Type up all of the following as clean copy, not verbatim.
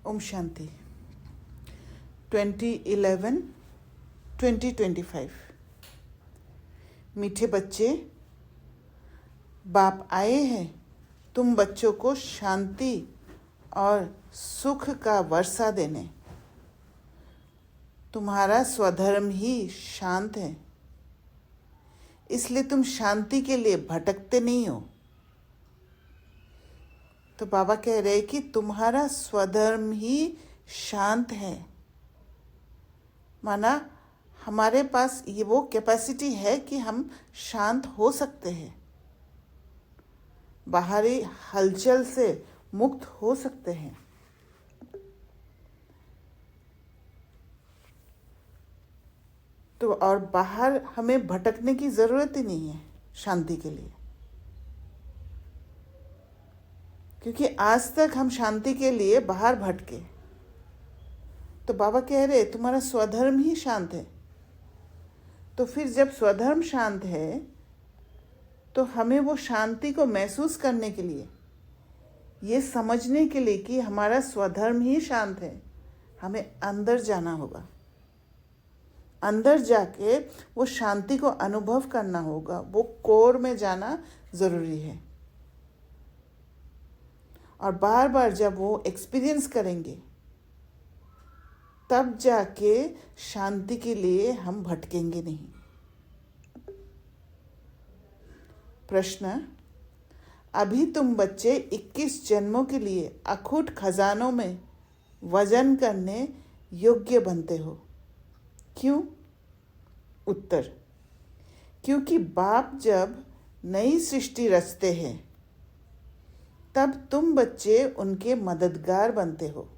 ओम शांति 2011-2025। मीठे बच्चे, बाप आए हैं तुम बच्चों को शांति और सुख का वर्षा देने। तुम्हारा स्वधर्म ही शांत है, इसलिए तुम शांति के लिए भटकते नहीं हो। तो बाबा कह रहे कि तुम्हारा स्वधर्म ही शांत है। माना हमारे पास ये वो कैपेसिटी है कि हम शांत हो सकते हैं, बाहरी हलचल से मुक्त हो सकते हैं। तो और बाहर हमें भटकने की ज़रूरत ही नहीं है शांति के लिए, क्योंकि आज तक हम शांति के लिए बाहर भटके। तो बाबा कह रहे तुम्हारा स्वधर्म ही शांत है। तो फिर जब स्वधर्म शांत है तो हमें वो शांति को महसूस करने के लिए, ये समझने के लिए कि हमारा स्वधर्म ही शांत है, हमें अंदर जाना होगा। अंदर जाके वो शांति को अनुभव करना होगा, वो कोर में जाना ज़रूरी है। और बार बार जब वो एक्सपीरियंस करेंगे तब जाके शांति के लिए हम भटकेंगे नहीं। प्रश्न: अभी तुम बच्चे 21 जन्मों के लिए अखूट खजानों में वजन करने योग्य बनते हो। क्यों? उत्तर: क्योंकि बाप जब नई सृष्टि रचते हैं तब तुम बच्चे उनके मददगार बनते हो,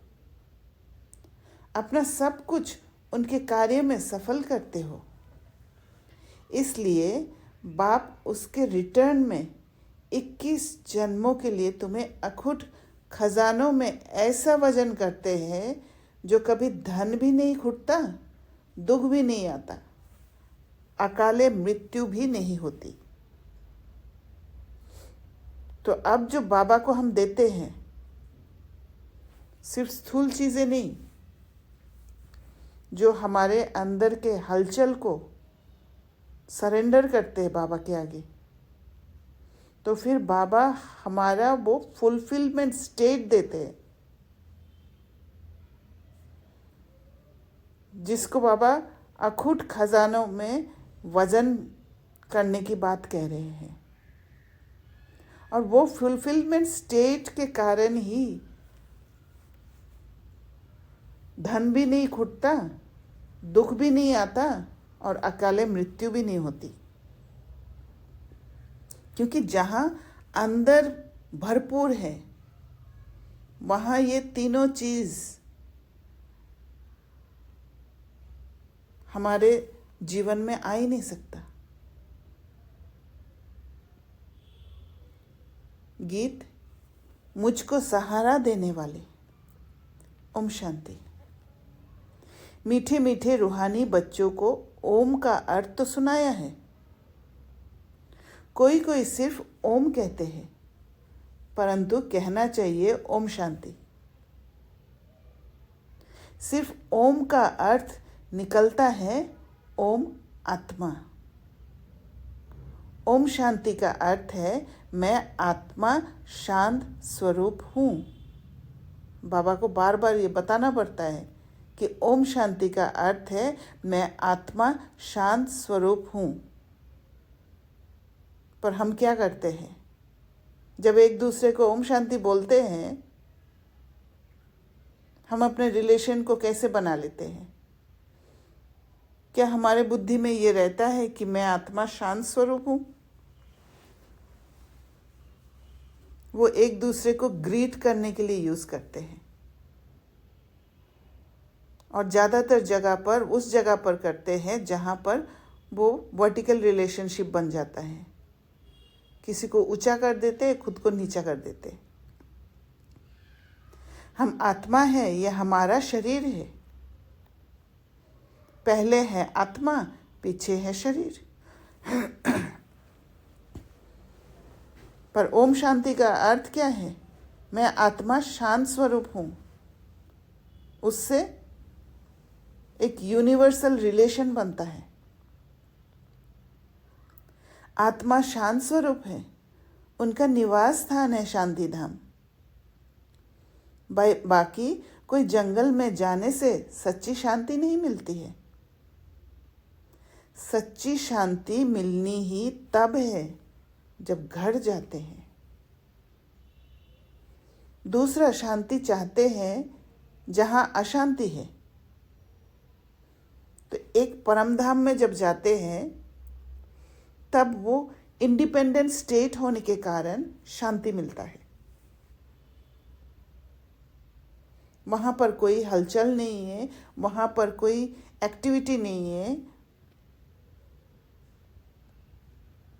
अपना सब कुछ उनके कार्य में सफल करते हो। इसलिए बाप उसके रिटर्न में 21 जन्मों के लिए तुम्हें अखुट खजानों में ऐसा वजन करते हैं जो कभी धन भी नहीं खुटता, दुख भी नहीं आता, अकाले मृत्यु भी नहीं होती। तो अब जो बाबा को हम देते हैं सिर्फ स्थूल चीज़ें नहीं, जो हमारे अंदर के हलचल को सरेंडर करते हैं बाबा के आगे, तो फिर बाबा हमारा वो फुलफिलमेंट स्टेट देते हैं, जिसको बाबा अखूट खजानों में वजन करने की बात कह रहे हैं। और वो फुलफिलमेंट स्टेट के कारण ही धन भी नहीं खुटता, दुख भी नहीं आता और अकाले मृत्यु भी नहीं होती। क्योंकि जहाँ अंदर भरपूर है वहाँ ये तीनों चीज़ हमारे जीवन में आ ही नहीं सकता। गीत: मुझको सहारा देने वाले। ओम शांति। मीठे मीठे रूहानी बच्चों को ओम का अर्थ तो सुनाया है। कोई कोई सिर्फ ओम कहते हैं, परंतु कहना चाहिए ओम शांति। सिर्फ ओम का अर्थ निकलता है ओम आत्मा। ओम शांति का अर्थ है मैं आत्मा शांत स्वरूप हूँ। बाबा को बार बार ये बताना पड़ता है कि ओम शांति का अर्थ है मैं आत्मा शांत स्वरूप हूँ। पर हम क्या करते हैं, जब एक दूसरे को ओम शांति बोलते हैं, हम अपने रिलेशन को कैसे बना लेते हैं? क्या हमारे बुद्धि में ये रहता है कि मैं आत्मा शांत स्वरूप हूँ? वो एक दूसरे को ग्रीट करने के लिए यूज़ करते हैं, और ज़्यादातर जगह पर उस जगह पर करते हैं जहाँ पर वो वर्टिकल रिलेशनशिप बन जाता है। किसी को ऊंचा कर देते, खुद को नीचा कर देते। हम आत्मा है, ये हमारा शरीर है। पहले है आत्मा, पीछे है शरीर। पर ओम शांति का अर्थ क्या है? मैं आत्मा शांत स्वरूप हूँ। उससे एक यूनिवर्सल रिलेशन बनता है। आत्मा शांत स्वरूप है, उनका निवास स्थान है शांति धाम। बाकी कोई जंगल में जाने से सच्ची शांति नहीं मिलती है। सच्ची शांति मिलनी ही तब है जब घर जाते हैं। दूसरा शांति चाहते हैं जहां अशांति है। तो एक परमधाम में जब जाते हैं तब वो इंडिपेंडेंट स्टेट होने के कारण शांति मिलता है। वहां पर कोई हलचल नहीं है, वहां पर कोई एक्टिविटी नहीं है,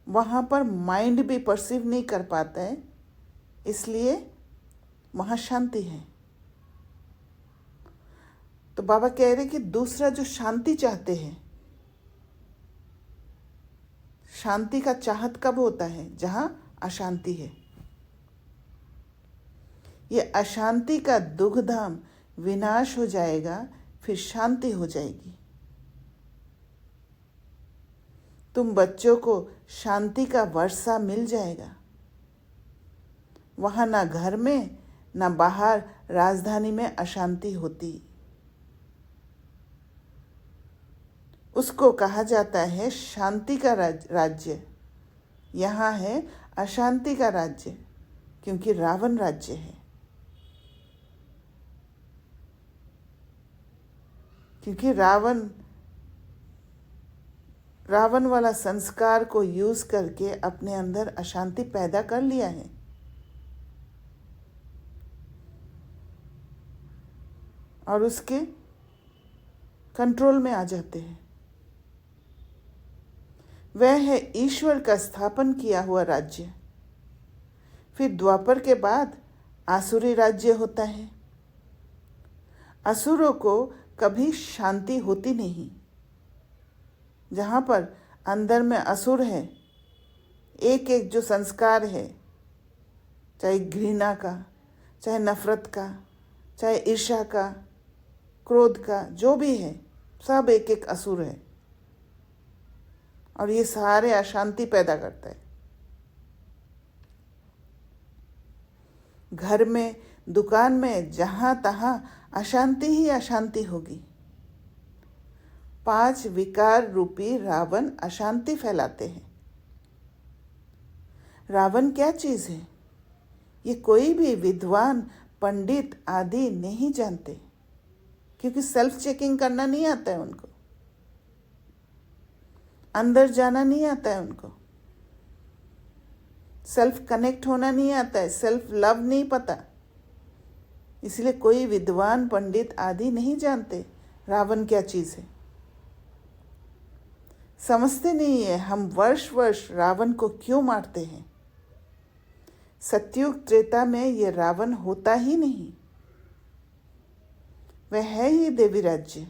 वहां पर माइंड भी परसीव नहीं कर पाता है, इसलिए वहां शांति है। तो बाबा कह रहे कि दूसरा जो शांति चाहते हैं, शांति का चाहत कब होता है? जहां अशांति है। ये अशांति का दुखधाम विनाश हो जाएगा, फिर शांति हो जाएगी। तुम बच्चों को शांति का वर्षा मिल जाएगा। वहां ना घर में ना बाहर राजधानी में अशांति होती। उसको कहा जाता है शांति का राज्य। यहाँ है अशांति का राज्य, क्योंकि रावण राज्य है। क्योंकि रावण वाला संस्कार को यूज करके अपने अंदर अशांति पैदा कर लिया है। और उसके कंट्रोल में आ जाते हैं। वह है ईश्वर का स्थापन किया हुआ राज्य। फिर द्वापर के बाद आसुरी राज्य होता है। असुरों को कभी शांति होती नहीं। जहाँ पर अंदर में असुर है, एक एक जो संस्कार है, चाहे घृणा का, चाहे नफरत का, चाहे ईर्ष्या का, क्रोध का, जो भी है, सब एक एक असुर है। और ये सारे अशांति पैदा करता है। घर में, दुकान में, जहां तहां अशांति ही अशांति होगी। 5 विकार रूपी रावण अशांति फैलाते हैं। रावण क्या चीज है, ये कोई भी विद्वान, पंडित आदि नहीं जानते, क्योंकि सेल्फ चेकिंग करना नहीं आता है उनको, अंदर जाना नहीं आता है उनको, सेल्फ कनेक्ट होना नहीं आता है, सेल्फ लव नहीं पता। इसलिए कोई विद्वान, पंडित आदि नहीं जानते रावण क्या चीज है। समझते नहीं है हम वर्ष वर्ष रावण को क्यों मारते हैं। सतयुग त्रेता में ये रावण होता ही नहीं। वह है ही देवी राज्य।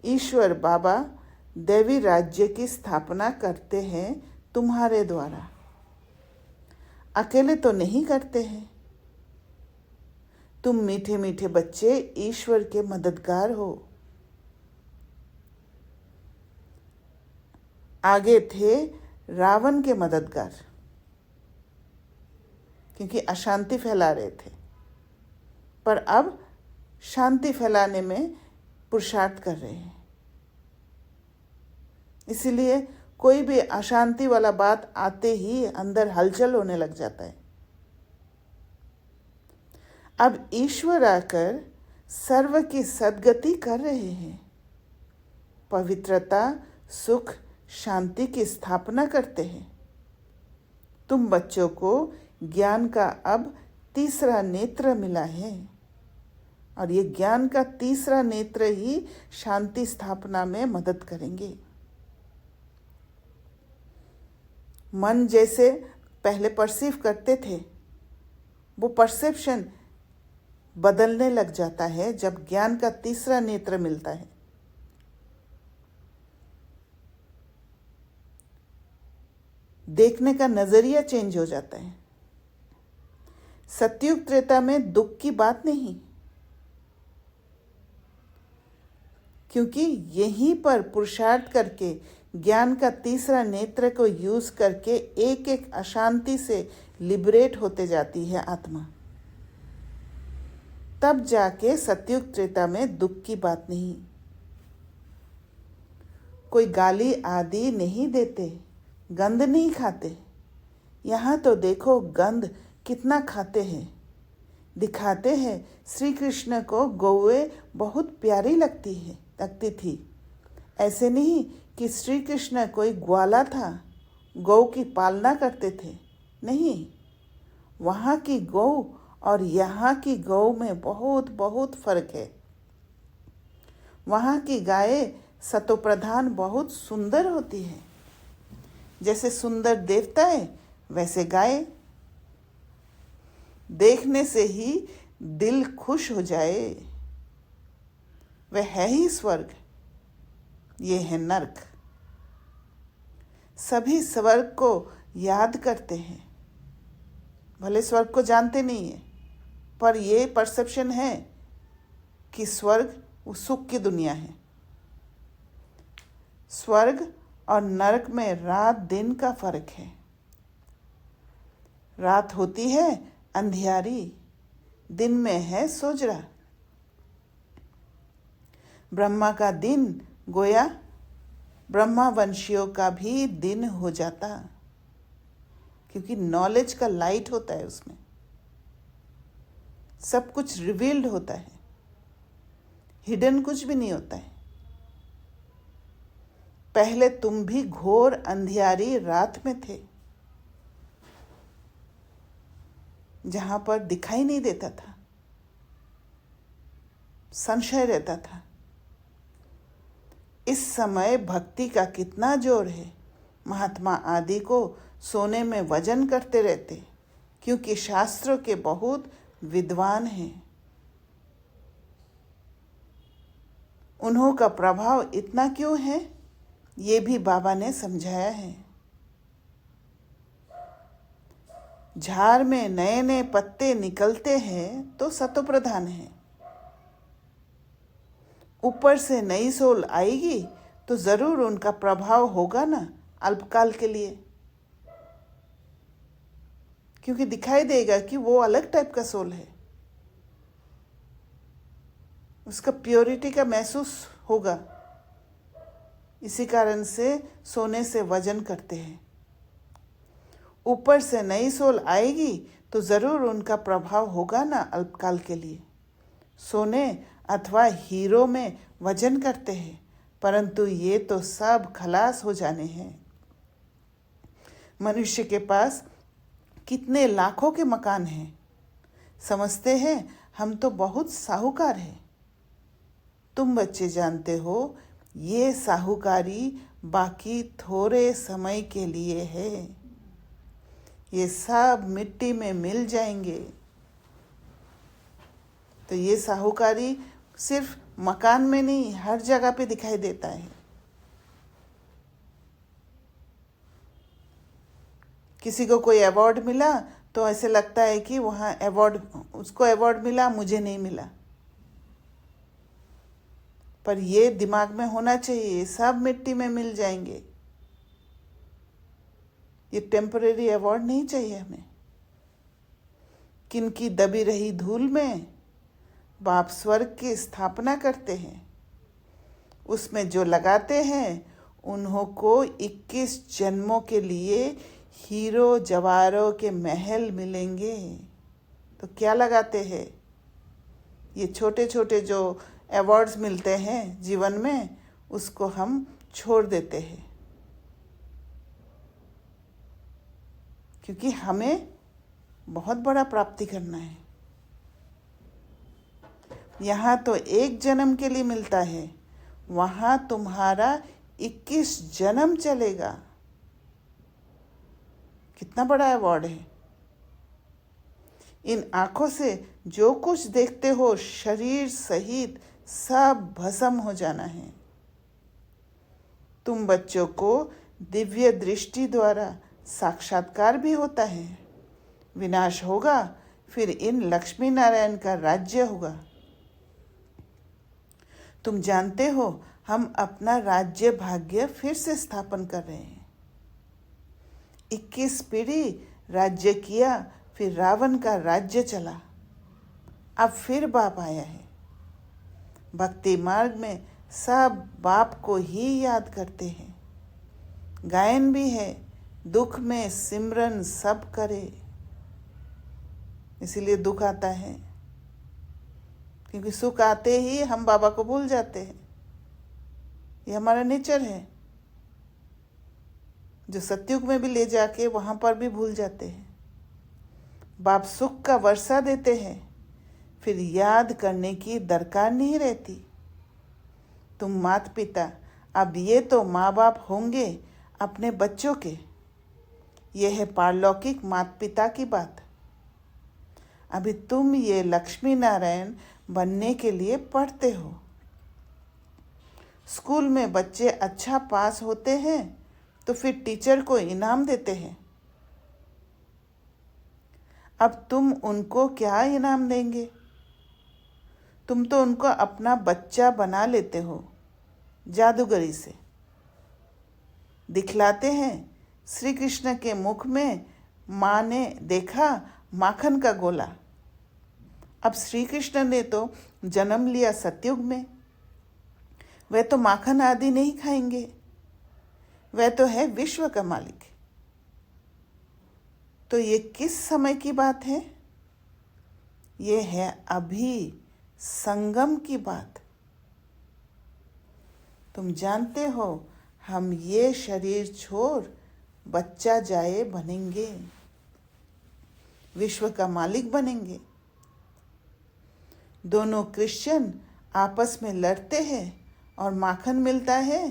ईश्वर बाबा देवी राज्य की स्थापना करते हैं तुम्हारे द्वारा। अकेले तो नहीं करते हैं। तुम मीठे मीठे बच्चे ईश्वर के मददगार हो। आगे थे रावण के मददगार, क्योंकि अशांति फैला रहे थे, पर अब शांति फैलाने में पुरुषार्थ कर रहे हैं। इसीलिए कोई भी अशांति वाला बात आते ही अंदर हलचल होने लग जाता है। अब ईश्वर आकर सर्व की सद्गति कर रहे हैं। पवित्रता, सुख, शांति की स्थापना करते हैं। तुम बच्चों को ज्ञान का अब तीसरा नेत्र मिला है, और ये ज्ञान का तीसरा नेत्र ही शांति स्थापना में मदद करेंगे। मन जैसे पहले परसीव करते थे, वो परसेप्शन बदलने लग जाता है जब ज्ञान का तीसरा नेत्र मिलता है। देखने का नजरिया चेंज हो जाता है। सतयुग त्रेता में दुख की बात नहीं, क्योंकि यहीं पर पुरुषार्थ करके ज्ञान का तीसरा नेत्र को यूज करके एक एक अशांति से लिबरेट होते जाती है आत्मा। तब जाके सतयुग त्रेता में दुख की बात नहीं। कोई गाली आदि नहीं देते, गंध नहीं खाते। यहाँ तो देखो गंध कितना खाते हैं। दिखाते हैं श्री कृष्ण को गौएं बहुत प्यारी लगती थी। ऐसे नहीं कि श्री कृष्ण कोई ग्वाला था, गौ की पालना करते थे। नहीं, वहाँ की गौ और यहाँ की गौ में बहुत बहुत फर्क है। वहाँ की गायें सतोप्रधान बहुत सुंदर होती है। जैसे सुंदर देवताएं वैसे गायें। देखने से ही दिल खुश हो जाए। वह है ही स्वर्ग, ये है नर्क। सभी स्वर्ग को याद करते हैं, भले स्वर्ग को जानते नहीं है, पर ये परसेप्शन है कि स्वर्ग वो सुख की दुनिया है। स्वर्ग और नरक में रात दिन का फर्क है। रात होती है अंधियारी, दिन में है सोजरा। ब्रह्मा का दिन गोया ब्रह्मावंशियों का भी दिन हो जाता, क्योंकि नॉलेज का लाइट होता है उसमें। सब कुछ रिवील्ड होता है, हिडन कुछ भी नहीं होता है। पहले तुम भी घोर अंधियारी रात में थे, जहां पर दिखाई नहीं देता था, संशय रहता था। इस समय भक्ति का कितना जोर है। महात्मा आदि को सोने में वजन करते रहते, क्योंकि शास्त्रों के बहुत विद्वान हैं। उन्हों का प्रभाव इतना क्यों है, ये भी बाबा ने समझाया है। झाड़ में नए नए पत्ते निकलते हैं तो सतोप्रधान है। ऊपर से नई सोल आएगी तो जरूर उनका प्रभाव होगा ना, अल्पकाल के लिए, क्योंकि दिखाई देगा कि वो अलग टाइप का सोल है। उसका प्योरिटी का महसूस होगा। इसी कारण से सोने से वजन करते हैं। ऊपर से नई सोल आएगी तो जरूर उनका प्रभाव होगा ना, अल्पकाल के लिए। सोने अथवा हीरो में वजन करते हैं, परंतु ये तो सब खलास हो जाने हैं। मनुष्य के पास कितने लाखों के मकान हैं, समझते हैं हम तो बहुत साहूकार हैं। तुम बच्चे जानते हो, ये साहूकारी बाकी थोड़े समय के लिए है। ये सब मिट्टी में मिल जाएंगे। तो ये साहूकारी सिर्फ मकान में नहीं, हर जगह पे दिखाई देता है। किसी को कोई अवार्ड मिला तो ऐसे लगता है कि वहाँ अवार्ड, उसको अवार्ड मिला, मुझे नहीं मिला। पर ये दिमाग में होना चाहिए, सब मिट्टी में मिल जाएंगे। ये टेम्परेरी अवार्ड नहीं चाहिए हमें। किनकी दबी रही धूल में बाप स्वर्ग की स्थापना करते हैं। उसमें जो लगाते हैं उन्हों को 21 जन्मों के लिए हीरो जवारों के महल मिलेंगे। तो क्या लगाते हैं? ये छोटे छोटे जो अवार्ड्स मिलते हैं जीवन में, उसको हम छोड़ देते हैं, क्योंकि हमें बहुत बड़ा प्राप्ति करना है। यहाँ तो एक जन्म के लिए मिलता है, वहाँ तुम्हारा 21 जन्म चलेगा। कितना बड़ा अवार्ड है। इन आंखों से जो कुछ देखते हो, शरीर सहित सब भस्म हो जाना है। तुम बच्चों को दिव्य दृष्टि द्वारा साक्षात्कार भी होता है। विनाश होगा फिर इन लक्ष्मी नारायण का राज्य होगा। तुम जानते हो हम अपना राज्य भाग्य फिर से स्थापन कर रहे हैं। 21 पीढ़ी राज्य किया, फिर रावण का राज्य चला, अब फिर बाप आया है। भक्ति मार्ग में सब बाप को ही याद करते हैं। गायन भी है, दुख में सिमरन सब करे। इसीलिए दुख आता है, क्योंकि सुख आते ही हम बाबा को भूल जाते हैं। ये हमारा नेचर है, जो सतयुग में भी ले जाके वहाँ पर भी भूल जाते हैं। बाप सुख का वर्षा देते हैं, फिर याद करने की दरकार नहीं रहती। तुम माता पिता, अब ये तो माँ बाप होंगे अपने बच्चों के। यह है पारलौकिक माता पिता की बात। अभी तुम ये लक्ष्मी नारायण बनने के लिए पढ़ते हो। स्कूल में बच्चे अच्छा पास होते हैं तो फिर टीचर को इनाम देते हैं। अब तुम उनको क्या इनाम देंगे? तुम तो उनको अपना बच्चा बना लेते हो जादूगरी से। दिखलाते हैं श्री कृष्ण के मुख में माँ ने देखा माखन का गोला। अब श्री कृष्ण ने तो जन्म लिया सतयुग में, वह तो माखन आदि नहीं खाएंगे, वह तो है विश्व का मालिक। तो ये किस समय की बात है? ये है अभी संगम की बात। तुम जानते हो हम ये शरीर छोड़ बच्चा जाए बनेंगे, विश्व का मालिक बनेंगे। दोनों क्रिश्चियन आपस में लड़ते हैं और माखन मिलता है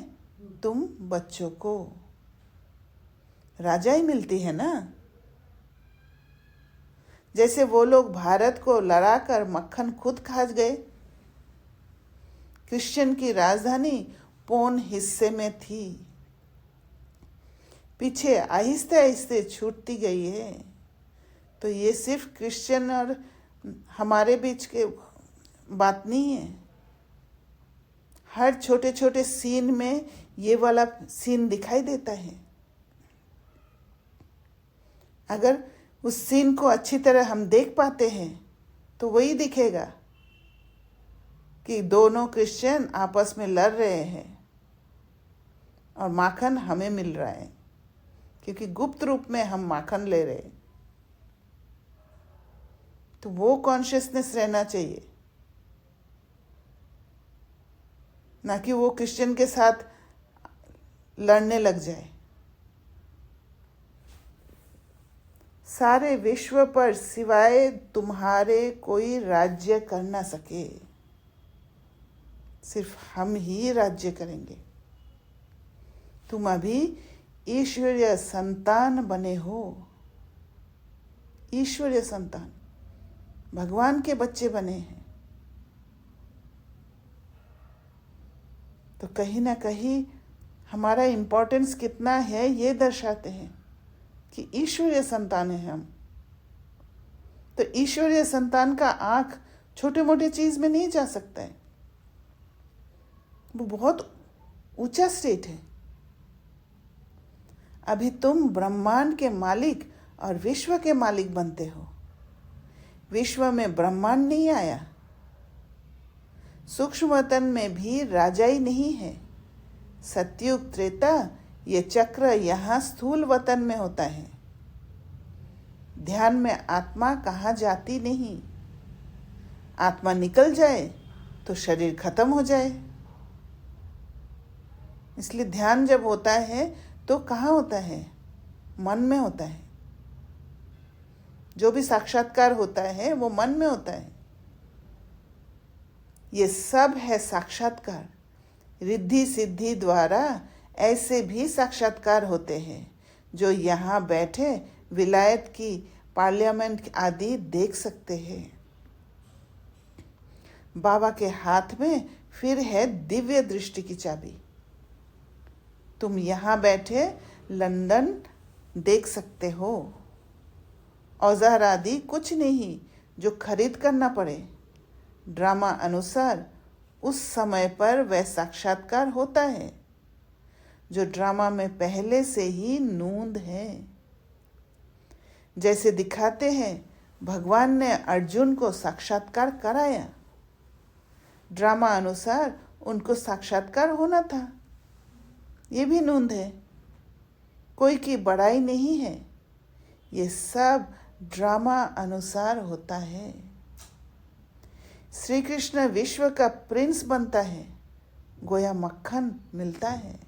तुम बच्चों को। राजाई मिलती है ना। जैसे वो लोग भारत को लड़ाकर मक्खन खुद खा गए। क्रिश्चियन की राजधानी पोन हिस्से में थी, पीछे आहिस्ते आहिस्ते छूटती गई है। तो ये सिर्फ क्रिश्चियन और हमारे बीच के बात नहीं है। हर छोटे छोटे सीन में ये वाला सीन दिखाई देता है। अगर उस सीन को अच्छी तरह हम देख पाते हैं तो वही दिखेगा कि दोनों क्रिश्चियन आपस में लड़ रहे हैं और माखन हमें मिल रहा है, क्योंकि गुप्त रूप में हम माखन ले रहे हैं। तो वो कॉन्शियसनेस रहना चाहिए, ना कि वो क्रिश्चियन के साथ लड़ने लग जाए। सारे विश्व पर सिवाय तुम्हारे कोई राज्य कर ना सके, सिर्फ हम ही राज्य करेंगे। तुम अभी ईश्वरीय संतान बने हो, ईश्वरीय संतान, भगवान के बच्चे बने हैं। तो कहीं ना कहीं हमारा इम्पोर्टेंस कितना है ये दर्शाते हैं कि ईश्वरीय संतान है हम। तो ईश्वरीय संतान का आँख छोटे मोटे चीज में नहीं जा सकता है, वो बहुत ऊंचा स्टेट है। अभी तुम ब्रह्मांड के मालिक और विश्व के मालिक बनते हो। विश्व में ब्रह्मांड नहीं आया, सूक्ष्म वतन में भी राजाई नहीं है। सतयुग त्रेता ये चक्र यहाँ स्थूल वतन में होता है। ध्यान में आत्मा कहाँ जाती नहीं। आत्मा निकल जाए तो शरीर खत्म हो जाए। इसलिए ध्यान जब होता है तो कहाँ होता है? मन में होता है। जो भी साक्षात्कार होता है वो मन में होता है। ये सब है साक्षात्कार। रिद्धि सिद्धि द्वारा ऐसे भी साक्षात्कार होते हैं जो यहाँ बैठे विलायत की पार्लियामेंट आदि देख सकते हैं। बाबा के हाथ में फिर है दिव्य दृष्टि की चाबी। तुम यहाँ बैठे लंदन देख सकते हो। औजार आदि कुछ नहीं, जो खरीद करना पड़े। ड्रामा अनुसार उस समय पर वह साक्षात्कार होता है जो ड्रामा में पहले से ही नूंद है। जैसे दिखाते हैं भगवान ने अर्जुन को साक्षात्कार कराया, ड्रामा अनुसार उनको साक्षात्कार होना था। ये भी नूंद है, कोई की बड़ाई नहीं है, ये सब ड्रामा अनुसार होता है। श्री कृष्ण विश्व का प्रिंस बनता है, गोया मक्खन मिलता है।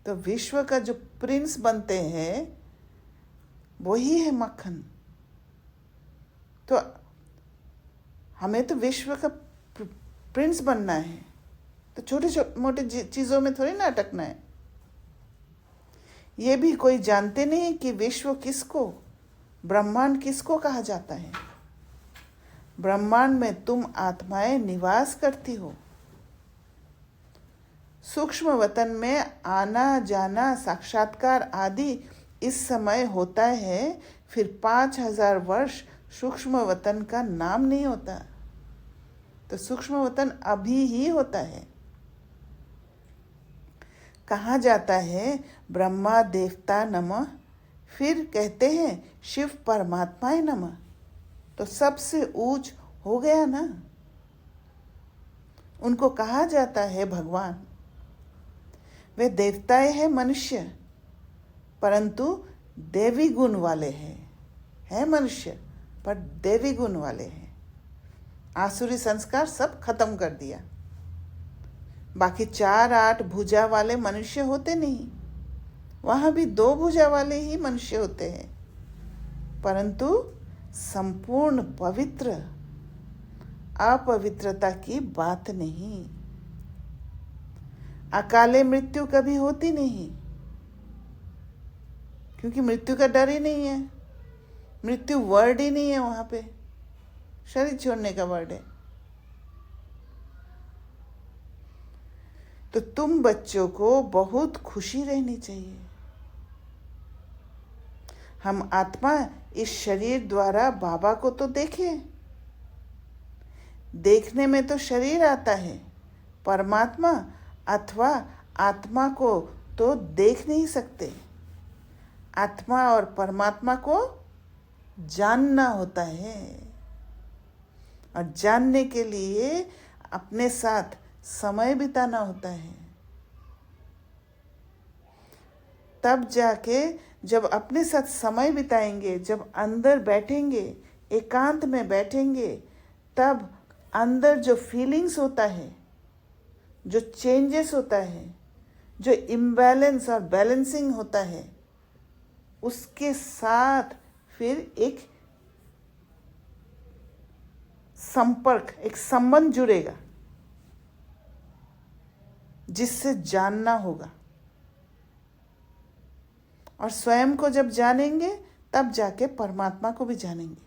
तो विश्व का जो प्रिंस बनते हैं वही है मक्खन। तो हमें तो विश्व का प्रिंस बनना है, तो छोटे मोटे चीज़ों में थोड़ी ना अटकना है। ये भी कोई जानते नहीं कि विश्व किसको, ब्रह्मांड किसको कहा जाता है। ब्रह्मांड में तुम आत्माएं निवास करती हो। सूक्ष्म वतन में आना जाना, साक्षात्कार आदि इस समय होता है, फिर 5000 वर्ष सूक्ष्म वतन का नाम नहीं होता। तो सूक्ष्म वतन अभी ही होता है। कहा जाता है ब्रह्मा देवता नमः, फिर कहते हैं शिव परमात्माए नमः। तो सबसे ऊंच हो गया ना। उनको कहा जाता है भगवान। वे देवताएं हैं मनुष्य, परंतु देवी गुण वाले हैं। है मनुष्य पर देवी गुण वाले हैं। आसुरी संस्कार सब खत्म कर दिया। बाकी 4-8 भुजा वाले मनुष्य होते नहीं, वहां भी 2 भुजा वाले ही मनुष्य होते हैं, परंतु संपूर्ण पवित्र, अपवित्रता की बात नहीं। अकाले मृत्यु कभी होती नहीं, क्योंकि मृत्यु का डर ही नहीं है। मृत्यु वर्ड ही नहीं है वहां पे, शरीर छोड़ने का वर्ड है। तो तुम बच्चों को बहुत खुशी रहनी चाहिए। हम आत्मा इस शरीर द्वारा बाबा को तो देखें। देखने में तो शरीर आता है, परमात्मा अथवा आत्मा को तो देख नहीं सकते। आत्मा और परमात्मा को जानना होता है, और जानने के लिए अपने साथ समय बिताना होता है। तब जाके जब अपने साथ समय बिताएंगे, जब अंदर बैठेंगे, एकांत में बैठेंगे, तब अंदर जो फीलिंग्स होता है, जो चेंजेस होता है, जो इम्बैलेंस और बैलेंसिंग होता है, उसके साथ फिर एक संपर्क, एक संबंध जुड़ेगा, जिससे जानना होगा। और स्वयं को जब जानेंगे तब जाके परमात्मा को भी जानेंगे।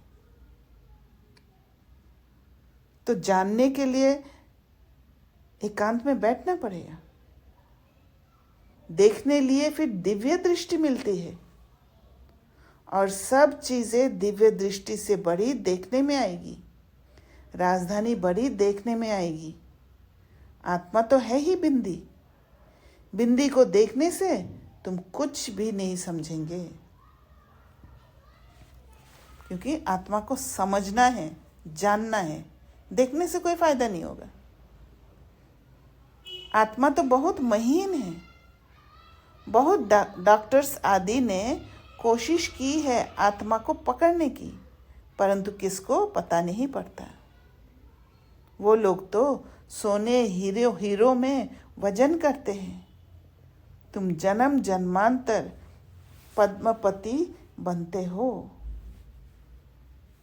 तो जानने के लिए एकांत में बैठना पड़ेगा। देखने लिए फिर दिव्य दृष्टि मिलती है, और सब चीजें दिव्य दृष्टि से बड़ी देखने में आएगी। राजधानी बड़ी देखने में आएगी। आत्मा तो है ही बिंदी। बिंदी को देखने से तुम कुछ भी नहीं समझेंगे, क्योंकि आत्मा को समझना है, जानना है। देखने से कोई फायदा नहीं होगा। आत्मा तो बहुत महीन है। बहुत डॉक्टर्स आदि ने कोशिश की है आत्मा को पकड़ने की, परंतु किसको पता नहीं पड़ता। वो लोग तो सोने हीरो में वजन करते हैं। तुम जन्म जन्मांतर पद्मपति बनते हो।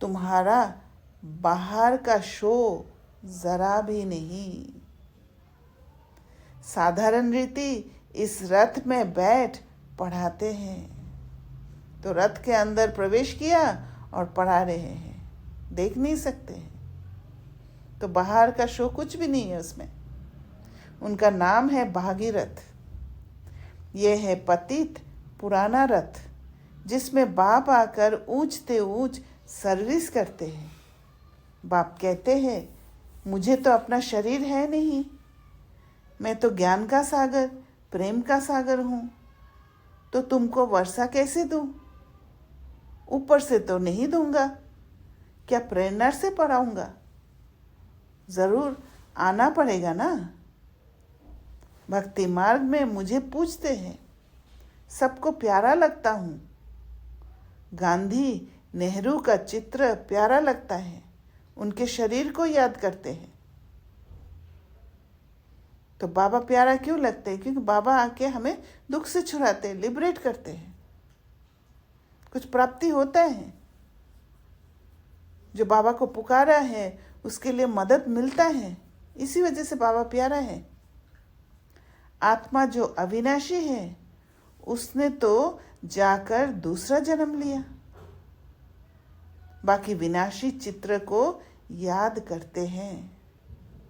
तुम्हारा बाहर का शो जरा भी नहीं। साधारण रीति इस रथ में बैठ पढ़ाते हैं, तो रथ के अंदर प्रवेश किया और पढ़ा रहे हैं, देख नहीं सकते हैं। तो बाहर का शो कुछ भी नहीं है उसमें। उनका नाम है भागीरथ। ये है पतित पुराना रथ, जिसमें बाप आकर ऊंचते ऊंच सर्विस करते हैं। बाप कहते हैं मुझे तो अपना शरीर है नहीं, मैं तो ज्ञान का सागर, प्रेम का सागर हूँ, तो तुमको वर्षा कैसे दूँ? ऊपर से तो नहीं दूंगा, क्या प्रेरणा से पढ़ाऊंगा? ज़रूर आना पड़ेगा ना। भक्ति मार्ग में मुझे पूछते हैं, सबको प्यारा लगता हूँ। गांधी नेहरू का चित्र प्यारा लगता है, उनके शरीर को याद करते हैं। तो बाबा प्यारा क्यों लगते हैं? क्योंकि बाबा आके हमें दुख से छुड़ाते हैं, लिबरेट करते हैं, कुछ प्राप्ति होता है। जो बाबा को पुकारा है उसके लिए मदद मिलता है, इसी वजह से बाबा प्यारा है। आत्मा जो अविनाशी है उसने तो जाकर दूसरा जन्म लिया, बाकी विनाशी चित्र को याद करते हैं।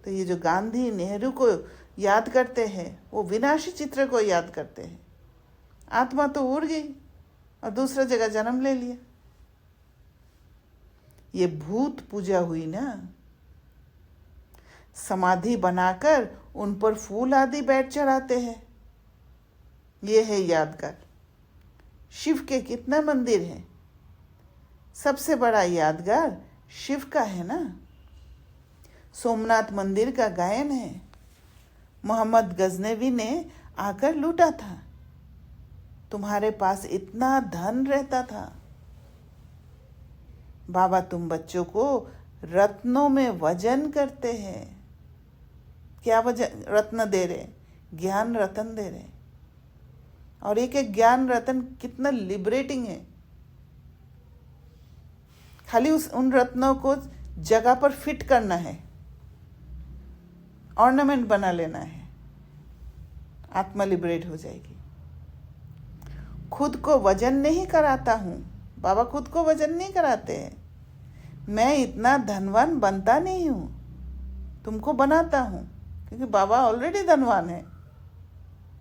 तो ये जो गांधी नेहरू को याद करते हैं वो विनाशी चित्र को याद करते हैं। आत्मा तो उड़ गई और दूसरा जगह जन्म ले लिया। ये भूत पूजा हुई ना। समाधि बनाकर उन पर फूल आदि बैठ चढ़ाते हैं, ये है यादगार। शिव के कितना मंदिर है, सबसे बड़ा यादगार शिव का है ना। सोमनाथ मंदिर का गायन है, मोहम्मद गजनवी ने आकर लूटा था। तुम्हारे पास इतना धन रहता था। बाबा तुम बच्चों को रत्नों में वजन करते हैं। क्या वजन रत्न दे रहे? ज्ञान रत्न दे रहे। और एक एक ज्ञान रत्न कितना लिबरेटिंग है। खाली उन रत्नों को जगह पर फिट करना है, ऑर्नामेंट बना लेना है, आत्मा लिबरेट हो जाएगी। खुद को वजन नहीं कराता हूँ, बाबा खुद को वजन नहीं कराते हैं। मैं इतना धनवान बनता नहीं हूँ, तुमको बनाता हूँ, क्योंकि बाबा ऑलरेडी धनवान है,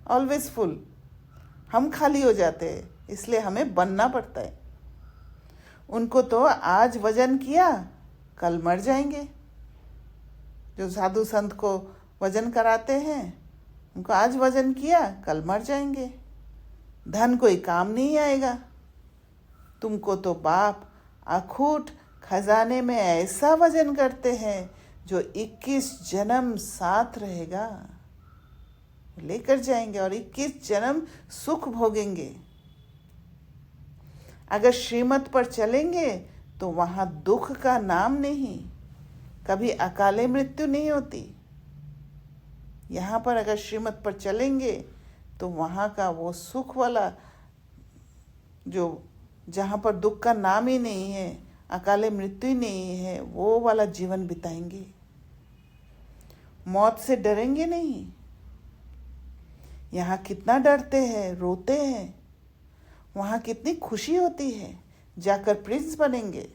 ऑलवेज फुल। हम खाली हो जाते हैं, इसलिए हमें बनना पड़ता है। उनको तो आज वजन किया, कल मर जाएंगे। जो साधु संत को वजन कराते हैं, उनको आज वजन किया, कल मर जाएंगे। धन कोई काम नहीं आएगा। तुमको तो बाप अखूट खजाने में ऐसा वजन करते हैं जो 21 जन्म साथ रहेगा, लेकर जाएंगे और 21 जन्म सुख भोगेंगे। अगर श्रीमत पर चलेंगे तो वहाँ दुख का नाम नहीं, कभी अकाले मृत्यु नहीं होती। यहाँ पर अगर श्रीमत पर चलेंगे तो वहाँ का वो सुख वाला, जो जहाँ पर दुख का नाम ही नहीं है, अकाले मृत्यु ही नहीं है, वो वाला जीवन बिताएंगे। मौत से डरेंगे नहीं। यहाँ कितना डरते हैं, रोते हैं, वहाँ कितनी खुशी होती है। जाकर प्रिंस बनेंगे।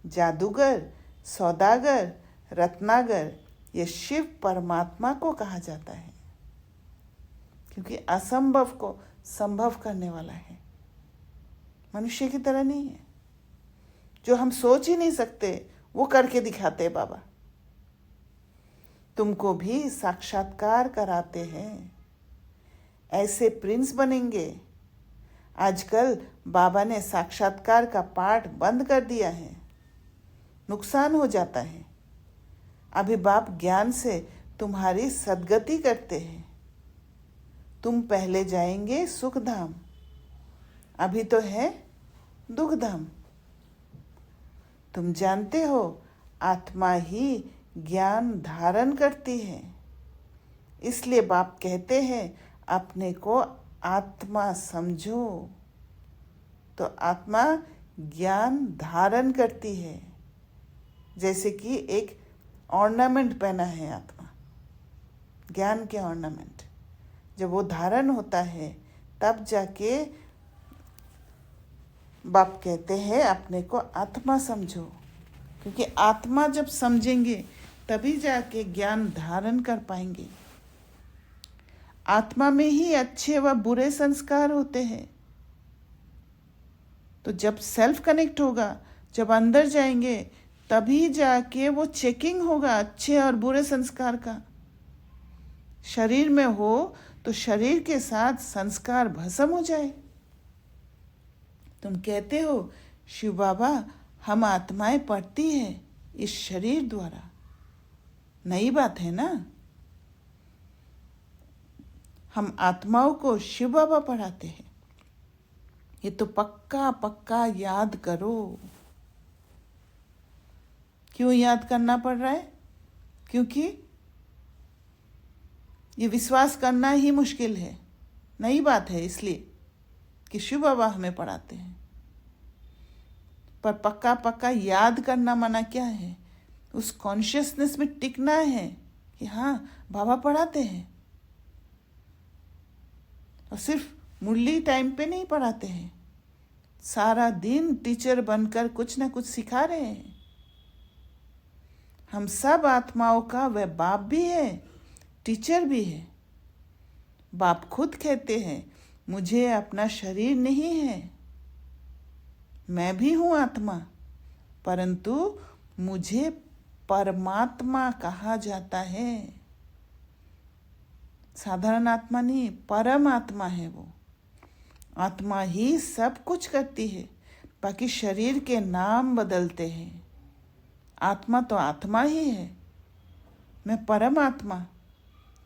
जादूगर, सौदागर, रत्नागर, ये शिव परमात्मा को कहा जाता है, क्योंकि असंभव को संभव करने वाला है। मनुष्य की तरह नहीं है। जो हम सोच ही नहीं सकते वो करके दिखाते हैं बाबा। तुमको भी साक्षात्कार कराते हैं, ऐसे प्रिंस बनेंगे। आजकल बाबा ने साक्षात्कार का पाठ बंद कर दिया है, नुकसान हो जाता है। अभी बाप ज्ञान से तुम्हारी सद्गति करते हैं। तुम पहले जाएंगे सुख धाम, अभी तो है दुख धाम। तुम जानते हो आत्मा ही ज्ञान धारण करती है, इसलिए बाप कहते हैं अपने को आत्मा समझो। तो आत्मा ज्ञान धारण करती है, जैसे कि एक ऑर्नामेंट पहना है आत्मा, ज्ञान के ऑर्नामेंट। जब वो धारण होता है तब जाके बाप कहते हैं अपने को आत्मा समझो, क्योंकि आत्मा जब समझेंगे तभी जाके ज्ञान धारण कर पाएंगे। आत्मा में ही अच्छे व बुरे संस्कार होते हैं। तो जब सेल्फ कनेक्ट होगा, जब अंदर जाएंगे, तभी जाके वो चेकिंग होगा अच्छे और बुरे संस्कार का। शरीर में हो तो शरीर के साथ संस्कार भस्म हो जाए। तुम कहते हो शिव बाबा हम आत्माएं पढ़ती है इस शरीर द्वारा, नई बात है ना। हम आत्माओं को शिव बाबा पढ़ाते हैं, ये तो पक्का पक्का याद करो। क्यों याद करना पड़ रहा है? क्योंकि ये विश्वास करना ही मुश्किल है, नई बात है, इसलिए कि शिव बाबा हमें पढ़ाते हैं। पर पक्का पक्का याद करना माना क्या है? उस कॉन्शियसनेस में टिकना है कि हाँ बाबा पढ़ाते हैं। और सिर्फ मुरली टाइम पे नहीं पढ़ाते हैं, सारा दिन टीचर बनकर कुछ ना कुछ सिखा रहे हैं। हम सब आत्माओं का वह बाप भी है, टीचर भी है। बाप खुद कहते हैं मुझे अपना शरीर नहीं है, मैं भी हूँ आत्मा, परंतु मुझे परमात्मा कहा जाता है। साधारण आत्मा नहीं, परम आत्मा है वो। आत्मा ही सब कुछ करती है, बाकी शरीर के नाम बदलते हैं। आत्मा तो आत्मा ही है। मैं परम आत्मा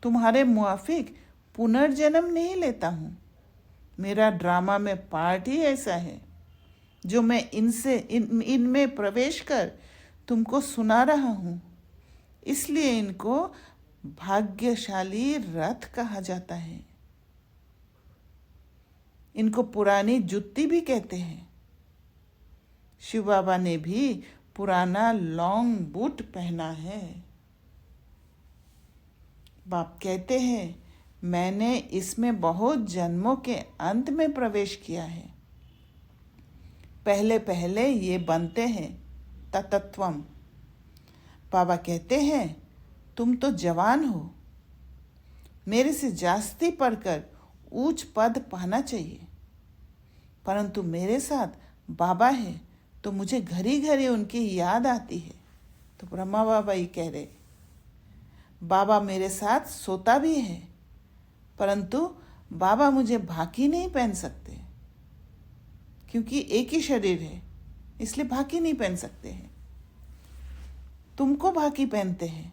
तुम्हारे मुआफिक पुनर्जन्म नहीं लेता हूँ। मेरा ड्रामा में पार्ट ही ऐसा है जो मैं इनमें प्रवेश कर तुमको सुना रहा हूँ। इसलिए इनको भाग्यशाली रथ कहा जाता है। इनको पुरानी जुत्ती भी कहते हैं। शिव बाबा ने भी पुराना लॉन्ग बूट पहना है। बाप कहते हैं मैंने इसमें बहुत जन्मों के अंत में प्रवेश किया है। पहले पहले ये बनते हैं ततत्वम। बाबा कहते हैं तुम तो जवान हो, मेरे से जास्ती पढ़कर ऊंच पद पाना चाहिए, परंतु मेरे साथ बाबा है तो मुझे घड़ी घड़ी उनकी याद आती है। तो ब्रह्मा बाबा ही कह रहे बाबा मेरे साथ सोता भी है, परंतु बाबा मुझे भाकी नहीं पहन सकते, क्योंकि एक ही शरीर है, इसलिए भाकी नहीं पहन सकते हैं। तुमको भाकी पहनते हैं,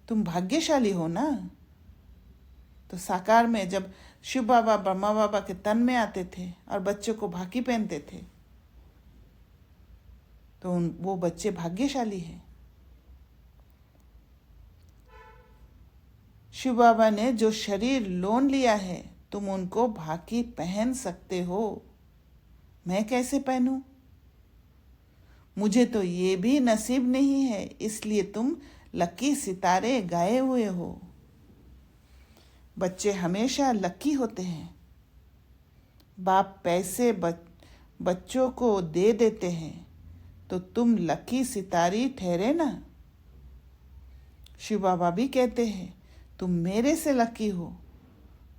तुम भाग्यशाली हो ना। तो साकार में जब शिव बाबा ब्रह्मा बाबा के तन में आते थे और बच्चों को भाकी पहनते थे, तो वो बच्चे भाग्यशाली हैं। शिव बाबा ने जो शरीर लोन लिया है, तुम उनको भाकी पहन सकते हो। मैं कैसे पहनूं? मुझे तो ये भी नसीब नहीं है, इसलिए तुम लकी सितारे गाए हुए हो। बच्चे हमेशा लकी होते हैं। बाप पैसे बच्चों को दे देते हैं, तो तुम लकी सितारी ठहरे ना। शिव बाबा भी कहते हैं तुम मेरे से लकी हो,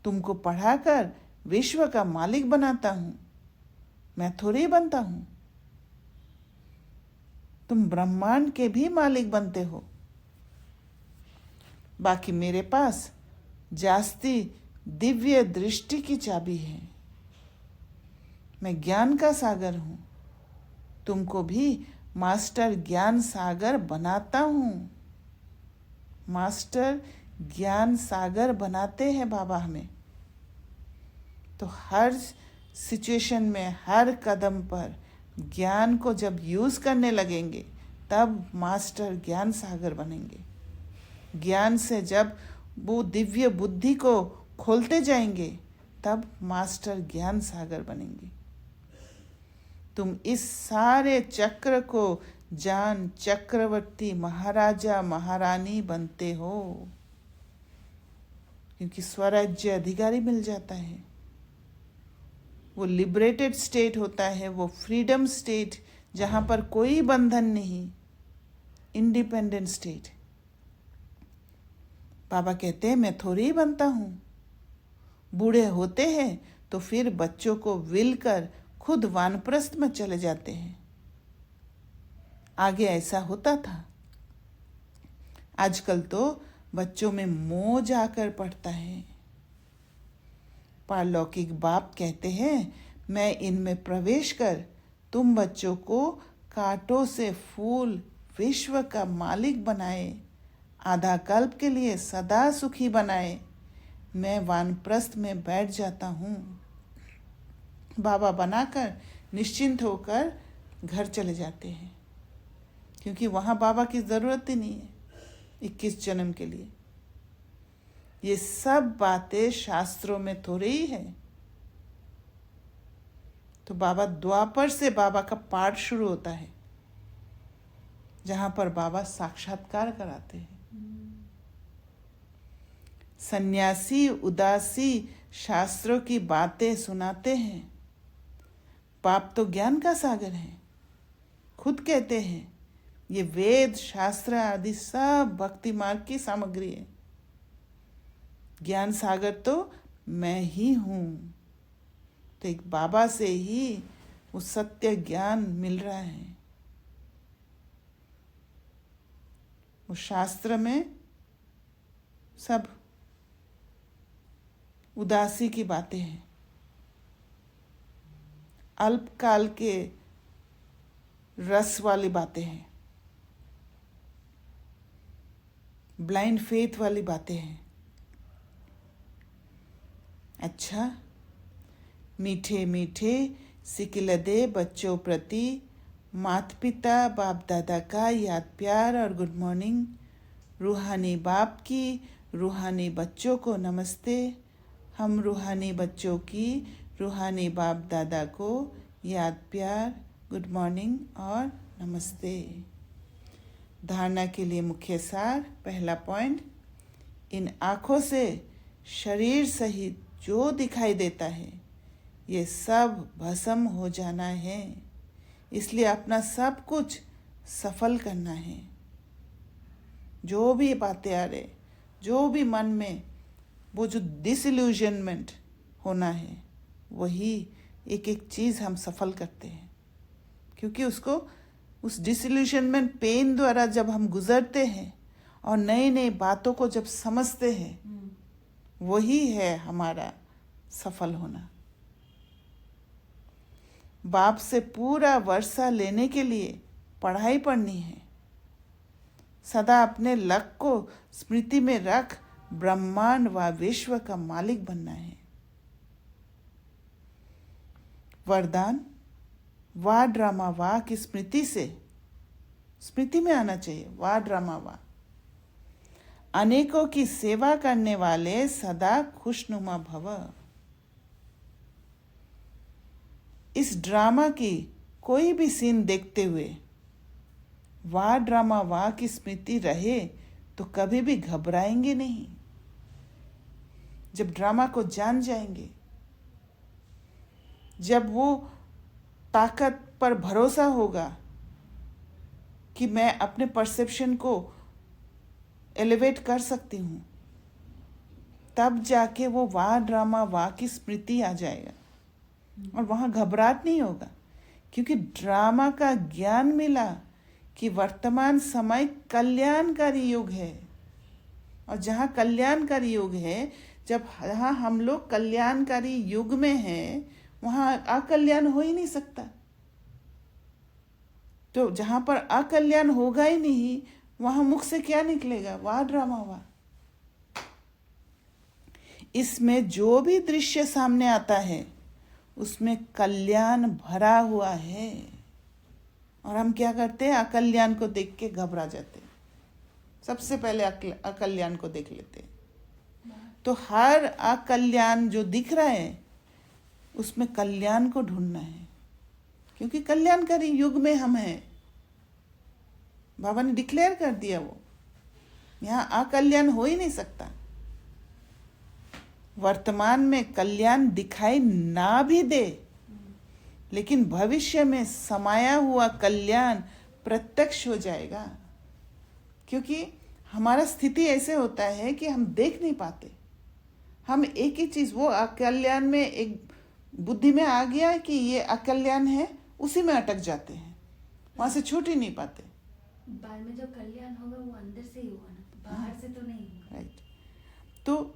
तुमको पढ़ाकर विश्व का मालिक बनाता हूं, मैं थोड़ी बनता हूं। तुम ब्रह्मांड के भी मालिक बनते हो। बाकी मेरे पास जास्ती दिव्य दृष्टि की चाबी है। मैं ज्ञान का सागर हूं, तुमको भी मास्टर ज्ञान सागर बनाता हूं। मास्टर ज्ञान सागर बनाते हैं बाबा हमें। तो हर सिचुएशन में, हर कदम पर ज्ञान को जब यूज करने लगेंगे, तब मास्टर ज्ञान सागर बनेंगे। ज्ञान से जब वो दिव्य बुद्धि को खोलते जाएंगे, तब मास्टर ज्ञान सागर बनेंगे। तुम इस सारे चक्र को जान चक्रवर्ती महाराजा महारानी बनते हो, क्योंकि स्वराज्य अधिकारी मिल जाता है। वो लिबरेटेड स्टेट होता है, वो फ्रीडम स्टेट जहाँ पर कोई बंधन नहीं, इंडिपेंडेंट स्टेट। बाबा कहते हैं मैं थोड़ी ही बनता हूँ। बूढ़े होते हैं तो फिर बच्चों को विल कर खुद वानप्रस्थ में चले जाते हैं। आगे ऐसा होता था। आजकल तो बच्चों में मोह जाकर पड़ता है। पारलौकिक बाप कहते हैं, मैं इनमें प्रवेश कर तुम बच्चों को कांटों से फूल विश्व का मालिक बनाए, आधा कल्प के लिए सदा सुखी बनाए। मैं वानप्रस्थ में बैठ जाता हूँ। बाबा बनाकर निश्चिंत होकर घर चले जाते हैं, क्योंकि वहाँ बाबा की ज़रूरत ही नहीं है 21 जन्म के लिए। ये सब बातें शास्त्रों में थोड़ी ही है। तो बाबा द्वापर से बाबा का पाठ शुरू होता है, जहाँ पर बाबा साक्षात्कार कराते हैं। सन्यासी उदासी शास्त्रों की बातें सुनाते हैं। बाप तो ज्ञान का सागर है। खुद कहते हैं, ये वेद शास्त्र आदि सब भक्ति मार्ग की सामग्री है। ज्ञान सागर तो मैं ही हूँ। तो एक बाबा से ही वो सत्य ज्ञान मिल रहा है। वो शास्त्र में सब उदासी की बातें हैं, अल्पकाल के रस वाली बातें हैं, ब्लाइंड फेथ वाली बातें हैं। अच्छा, मीठे मीठे सिकिलदे बच्चों प्रति माता पिता बाप दादा का याद प्यार और गुड मॉर्निंग। रूहानी बाप की रूहानी बच्चों को नमस्ते। हम रूहानी बच्चों की रूहानी बाप दादा को याद प्यार, गुड मॉर्निंग और नमस्ते। धारणा के लिए मुख्य सार। पहला पॉइंट, इन आँखों से शरीर सहित जो दिखाई देता है ये सब भस्म हो जाना है। इसलिए अपना सब कुछ सफल करना है। जो भी बातें आ रहे, जो भी मन में वो जो डिसइल्यूजनमेंट होना है, वही एक एक चीज़ हम सफल करते हैं। क्योंकि उसको उस डिसइल्यूजनमेंट पेन द्वारा जब हम गुजरते हैं और नई नई बातों को जब समझते हैं, वही है हमारा सफल होना। बाप से पूरा वर्षा लेने के लिए पढ़ाई पढ़नी है। सदा अपने लक्ष्य को स्मृति में रख ब्रह्मांड व विश्व का मालिक बनना है। वरदान, वाह ड्रामा वाह की स्मृति में आना चाहिए। वाह ड्रामा वाह। अनेकों की सेवा करने वाले सदा खुशनुमा भव। इस ड्रामा की कोई भी सीन देखते हुए वाह ड्रामा वाह की स्मृति रहे तो कभी भी घबराएंगे नहीं। जब ड्रामा को जान जाएंगे, जब वो ताकत पर भरोसा होगा कि मैं अपने परसेप्शन को एलिवेट कर सकती हूँ, तब जाके वो वाह ड्रामा वाह की स्मृति आ जाएगा और वहाँ घबराहट नहीं होगा। क्योंकि ड्रामा का ज्ञान मिला कि वर्तमान समय कल्याणकारी युग है, और जहाँ कल्याणकारी युग है, जहाँ हम लोग कल्याणकारी युग में हैं, वहाँ अकल्याण हो ही नहीं सकता। तो जहाँ पर अकल्याण होगा ही नहीं, वहाँ मुख से क्या निकलेगा? वाह ड्रामा वाह। इसमें जो भी दृश्य सामने आता है उसमें कल्याण भरा हुआ है, और हम क्या करते हैं? अकल्याण को देख के घबरा जाते हैं। सबसे पहले अकल्याण को देख लेते हैं। तो हर अकल्याण जो दिख रहा है उसमें कल्याण को ढूंढना है, क्योंकि कल्याणकारी युग में हम हैं। बाबा ने डिक्लेयर कर दिया, वो यहाँ अकल्याण हो ही नहीं सकता। वर्तमान में कल्याण दिखाई ना भी दे, लेकिन भविष्य में समाया हुआ कल्याण प्रत्यक्ष हो जाएगा। क्योंकि हमारा स्थिति ऐसे होता है कि हम देख नहीं पाते। हम एक ही चीज़, वो कल्याण में एक बुद्धि में आ गया कि ये अकल्याण है, उसी में अटक जाते हैं, वहां से छूट ही नहीं पाते। बाद में जो कल्याण होगा वो अंदर से ही होगा ना, बाहर से तो नहीं होगा। राइट। तो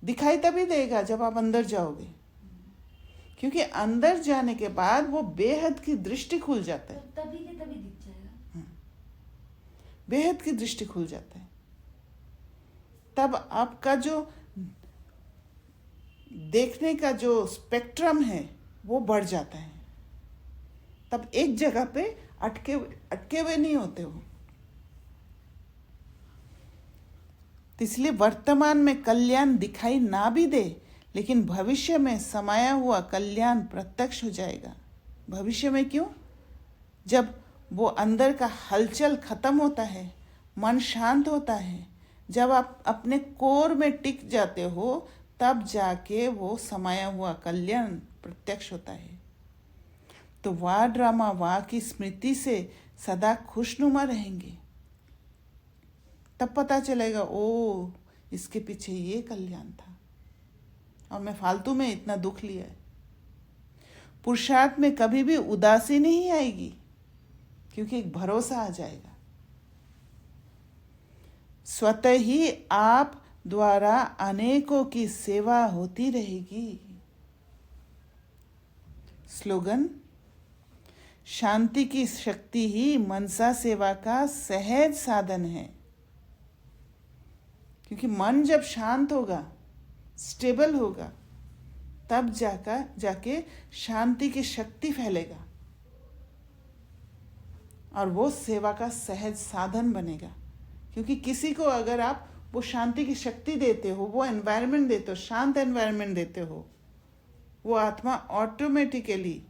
दिखाई तभी देगा जब आप अंदर जाओगे, क्योंकि अंदर जाने के बाद वो बेहद की दृष्टि खुल जाता है। तो तभी के तभी दिख जाएगा। बेहद की दृष्टि खुल जाता है। तब आपका जो देखने का जो स्पेक्ट्रम है वो बढ़ जाता है। तब एक जगह पे अटके हुए नहीं होते हो। तो इसलिए वर्तमान में कल्याण दिखाई ना भी दे, लेकिन भविष्य में समाया हुआ कल्याण प्रत्यक्ष हो जाएगा। भविष्य में क्यों? जब वो अंदर का हलचल खत्म होता है, मन शांत होता है, जब आप अपने कोर में टिक जाते हो, तब जाके वो समाया हुआ कल्याण प्रत्यक्ष होता है। तो वाह ड्रामा वाह की स्मृति से सदा खुशनुमा रहेंगे। तब पता चलेगा, ओ इसके पीछे ये कल्याण था और मैं फालतू में इतना दुख लिया है। पुरुषार्थ में कभी भी उदासी नहीं आएगी, क्योंकि एक भरोसा आ जाएगा। स्वतः ही आप द्वारा अनेकों की सेवा होती रहेगी। स्लोगन: शांति की शक्ति ही मनसा सेवा का सहज साधन है। क्योंकि मन जब शांत होगा, स्टेबल होगा, तब जाके शांति की शक्ति फैलेगा और वो सेवा का सहज साधन बनेगा। क्योंकि किसी को अगर आप वो शांति की शक्ति देते हो, वो एनवायरनमेंट देते हो, शांत एनवायरनमेंट देते हो, वो आत्मा ऑटोमेटिकली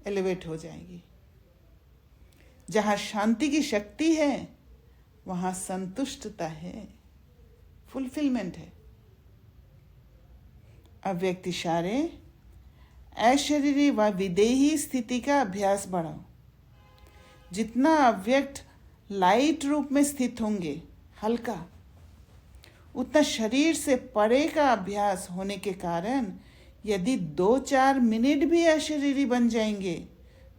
एलिवेट हो जाएगी। जहाँ शांति की शक्ति है वहाँ संतुष्टता है, फुलफिलमेंट है। अव्यक्त इशारे अशरीरी व विदेही स्थिति का अभ्यास बढ़ाओ। जितना अव्यक्त लाइट रूप में स्थित होंगे, हल्का, उतना शरीर से परे का अभ्यास होने के कारण यदि 2-4 मिनट भी अशरीरी बन जाएंगे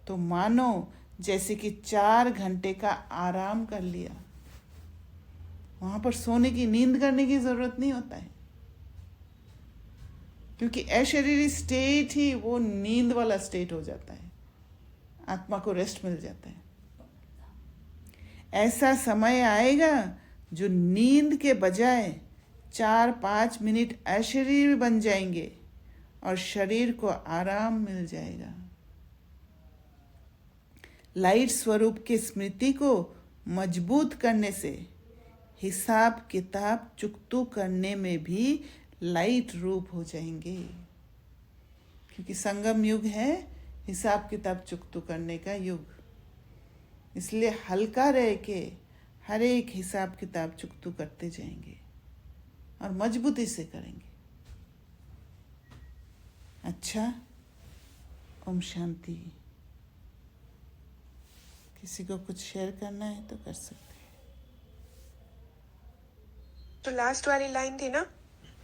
तो मानो जैसे कि 4 घंटे का आराम कर लिया। वहां पर सोने की, नींद करने की जरूरत नहीं होता है, क्योंकि अशरीरी स्टेट ही वो नींद वाला स्टेट हो जाता है, आत्मा को रेस्ट मिल जाता है। ऐसा समय आएगा जो नींद के बजाय 4-5 मिनट अशरीरी बन जाएंगे और शरीर को आराम मिल जाएगा। लाइट स्वरूप की स्मृति को मजबूत करने से हिसाब किताब चुकतू करने में भी लाइट रूप हो जाएंगे। क्योंकि संगम युग है हिसाब किताब चुकतू करने का युग, इसलिए हल्का रह के हर एक हिसाब किताब चुकतू करते जाएंगे और मजबूती से करेंगे। अच्छा, ओम शांति। किसी को कुछ शेयर करना है तो कर सकते हैं। तो लास्ट वाली लाइन थी ना,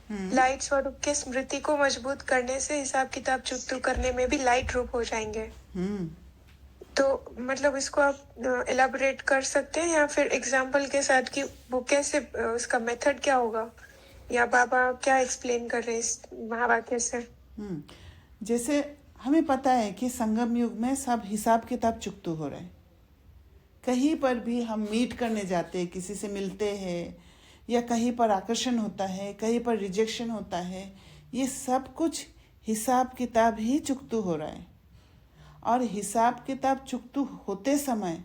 लाइट स्वरूप के स्मृति को मजबूत करने से हिसाब किताब चुकतू करने में भी लाइट रूप हो जाएंगे। तो मतलब इसको आप एलाबोरेट कर सकते हैं या फिर एग्जाम्पल के साथ कि वो कैसे, उसका मेथड क्या होगा, या बाबा क्या एक्सप्लेन कर रहे हैं इस महावाक्य से? जैसे हमें पता है कि संगम युग में सब हिसाब किताब चुकतू हो रहे हैं। कहीं पर भी हम मीट करने जाते हैं, किसी से मिलते हैं, या कहीं पर आकर्षण होता है, कहीं पर रिजेक्शन होता है, ये सब कुछ हिसाब किताब ही चुकतू हो रहा है। और हिसाब किताब चुकतू होते समय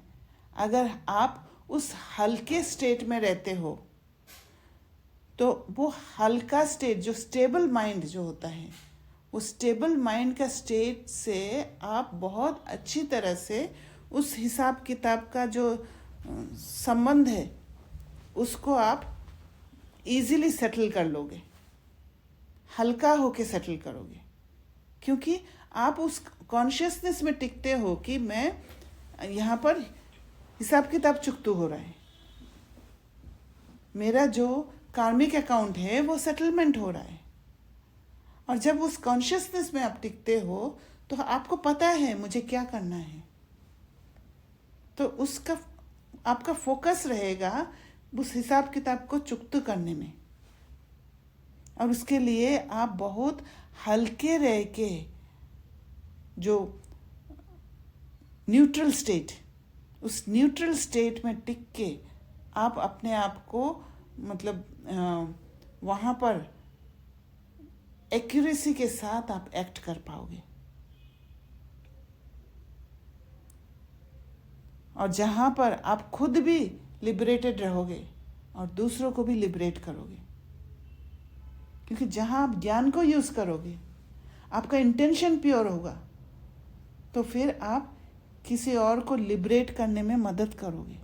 अगर आप उस हल्के स्टेट में रहते हो तो वो हल्का स्टेट, जो स्टेबल माइंड जो होता है, उस स्टेबल माइंड का स्टेट से आप बहुत अच्छी तरह से उस हिसाब किताब का जो संबंध है उसको आप इजीली सेटल कर लोगे, हल्का होके सेटल करोगे। क्योंकि आप उस कॉन्शियसनेस में टिकते हो कि मैं यहाँ पर हिसाब किताब चुकतू हो रहा है, मेरा जो कार्मिक अकाउंट है वो सेटलमेंट हो रहा है। और जब उस कॉन्शियसनेस में आप टिकते हो तो आपको पता है मुझे क्या करना है, तो उसका आपका फोकस रहेगा उस हिसाब किताब को चुकता करने में। और उसके लिए आप बहुत हल्के रह के, जो न्यूट्रल स्टेट, उस न्यूट्रल स्टेट में टिक के आप अपने आप को मतलब वहाँ पर एक्यूरेसी के साथ आप एक्ट कर पाओगे। और जहाँ पर आप खुद भी लिबरेटेड रहोगे और दूसरों को भी लिबरेट करोगे, क्योंकि जहाँ आप ज्ञान को यूज़ करोगे, आपका इंटेंशन प्योर होगा, तो फिर आप किसी और को लिबरेट करने में मदद करोगे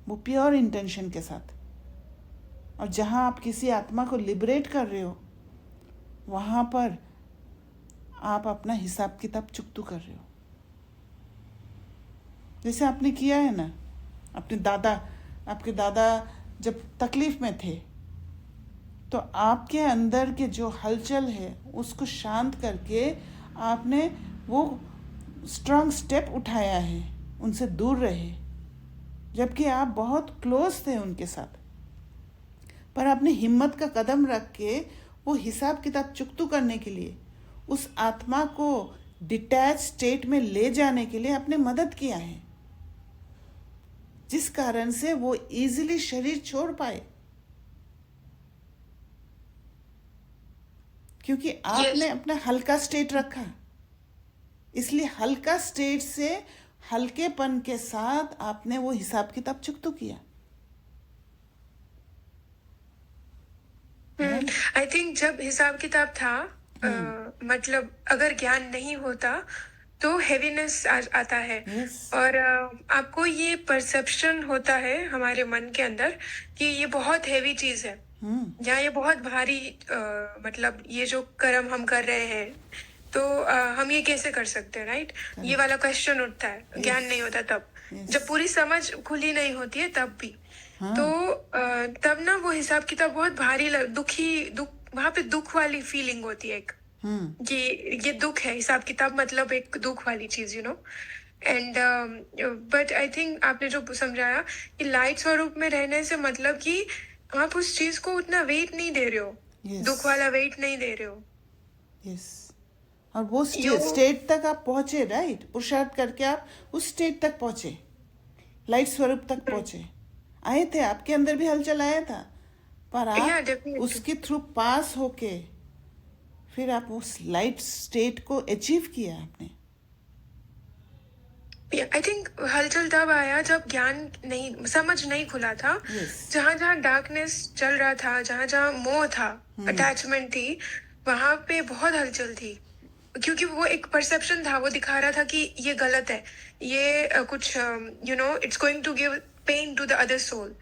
वो प्योर इंटेंशन के साथ। और जहाँ आप किसी आत्मा को लिबरेट कर रहे हो, वहाँ पर आप अपना हिसाब किताब चुकतू कर रहे हो। जैसे आपने किया है ना, आपके दादा जब तकलीफ में थे, तो आपके अंदर के जो हलचल है उसको शांत करके आपने वो स्ट्रांग स्टेप उठाया है, उनसे दूर रहे, जबकि आप बहुत क्लोज थे उनके साथ, पर आपने हिम्मत का कदम रख के वो हिसाब किताब चुकतू करने के लिए, उस आत्मा को डिटैच स्टेट में ले जाने के लिए आपने मदद किया है, जिस कारण से वो इजीली शरीर छोड़ पाए, क्योंकि आपने अपना हल्का स्टेट रखा। इसलिए हल्का स्टेट से हल्केपन के साथ आपने वो हिसाब किताब चुकतू किया। आई थिंक जब हिसाब किताब था, मतलब अगर ज्ञान नहीं होता तो हेवीनेस आता है। Yes. और आपको ये परसेप्शन होता है हमारे मन के अंदर कि ये बहुत हेवी चीज है, या ये बहुत भारी, मतलब ये जो कर्म हम कर रहे हैं तो हम ये कैसे कर सकते हैं, राइट? ये वाला क्वेश्चन उठता है। ज्ञान नहीं होता तब, जब पूरी समझ खुली नहीं होती है तब भी। तो तब ना वो हिसाब किताब बहुत भारी दुख वहां पे दुख वाली फीलिंग होती है एक, कि ये दुख है, हिसाब किताब मतलब एक दुख वाली चीज, you know. And but I think आपने जो समझाया कि लाइट स्वरूप में रहने से मतलब कि आप उस चीज को उतना वेट नहीं दे रहे हो, दुख वाला वेट नहीं दे रहे हो। और वो स्टेट तक आप पहुंचे, राइट? पुरुषार्थ करके आप उस स्टेट तक पहुंचे, लाइट स्वरूप तक पहुंचे। आए थे, आपके अंदर भी हलचल आया था, पर आप उसके थ्रू पास होके फिर आप उस लाइट स्टेट को अचीव किया आपने। आई थिंक हलचल तब आया जब ज्ञान नहीं, समझ नहीं खुला था। जहाँ जहाँ डार्कनेस चल रहा था, जहाँ जहाँ मोह था, अटैचमेंट थी, वहां पे बहुत हलचल थी, क्योंकि वो एक परसेप्शन था, वो दिखा रहा था कि ये गलत है, ये कुछ you know it's going to give pain to the other soul.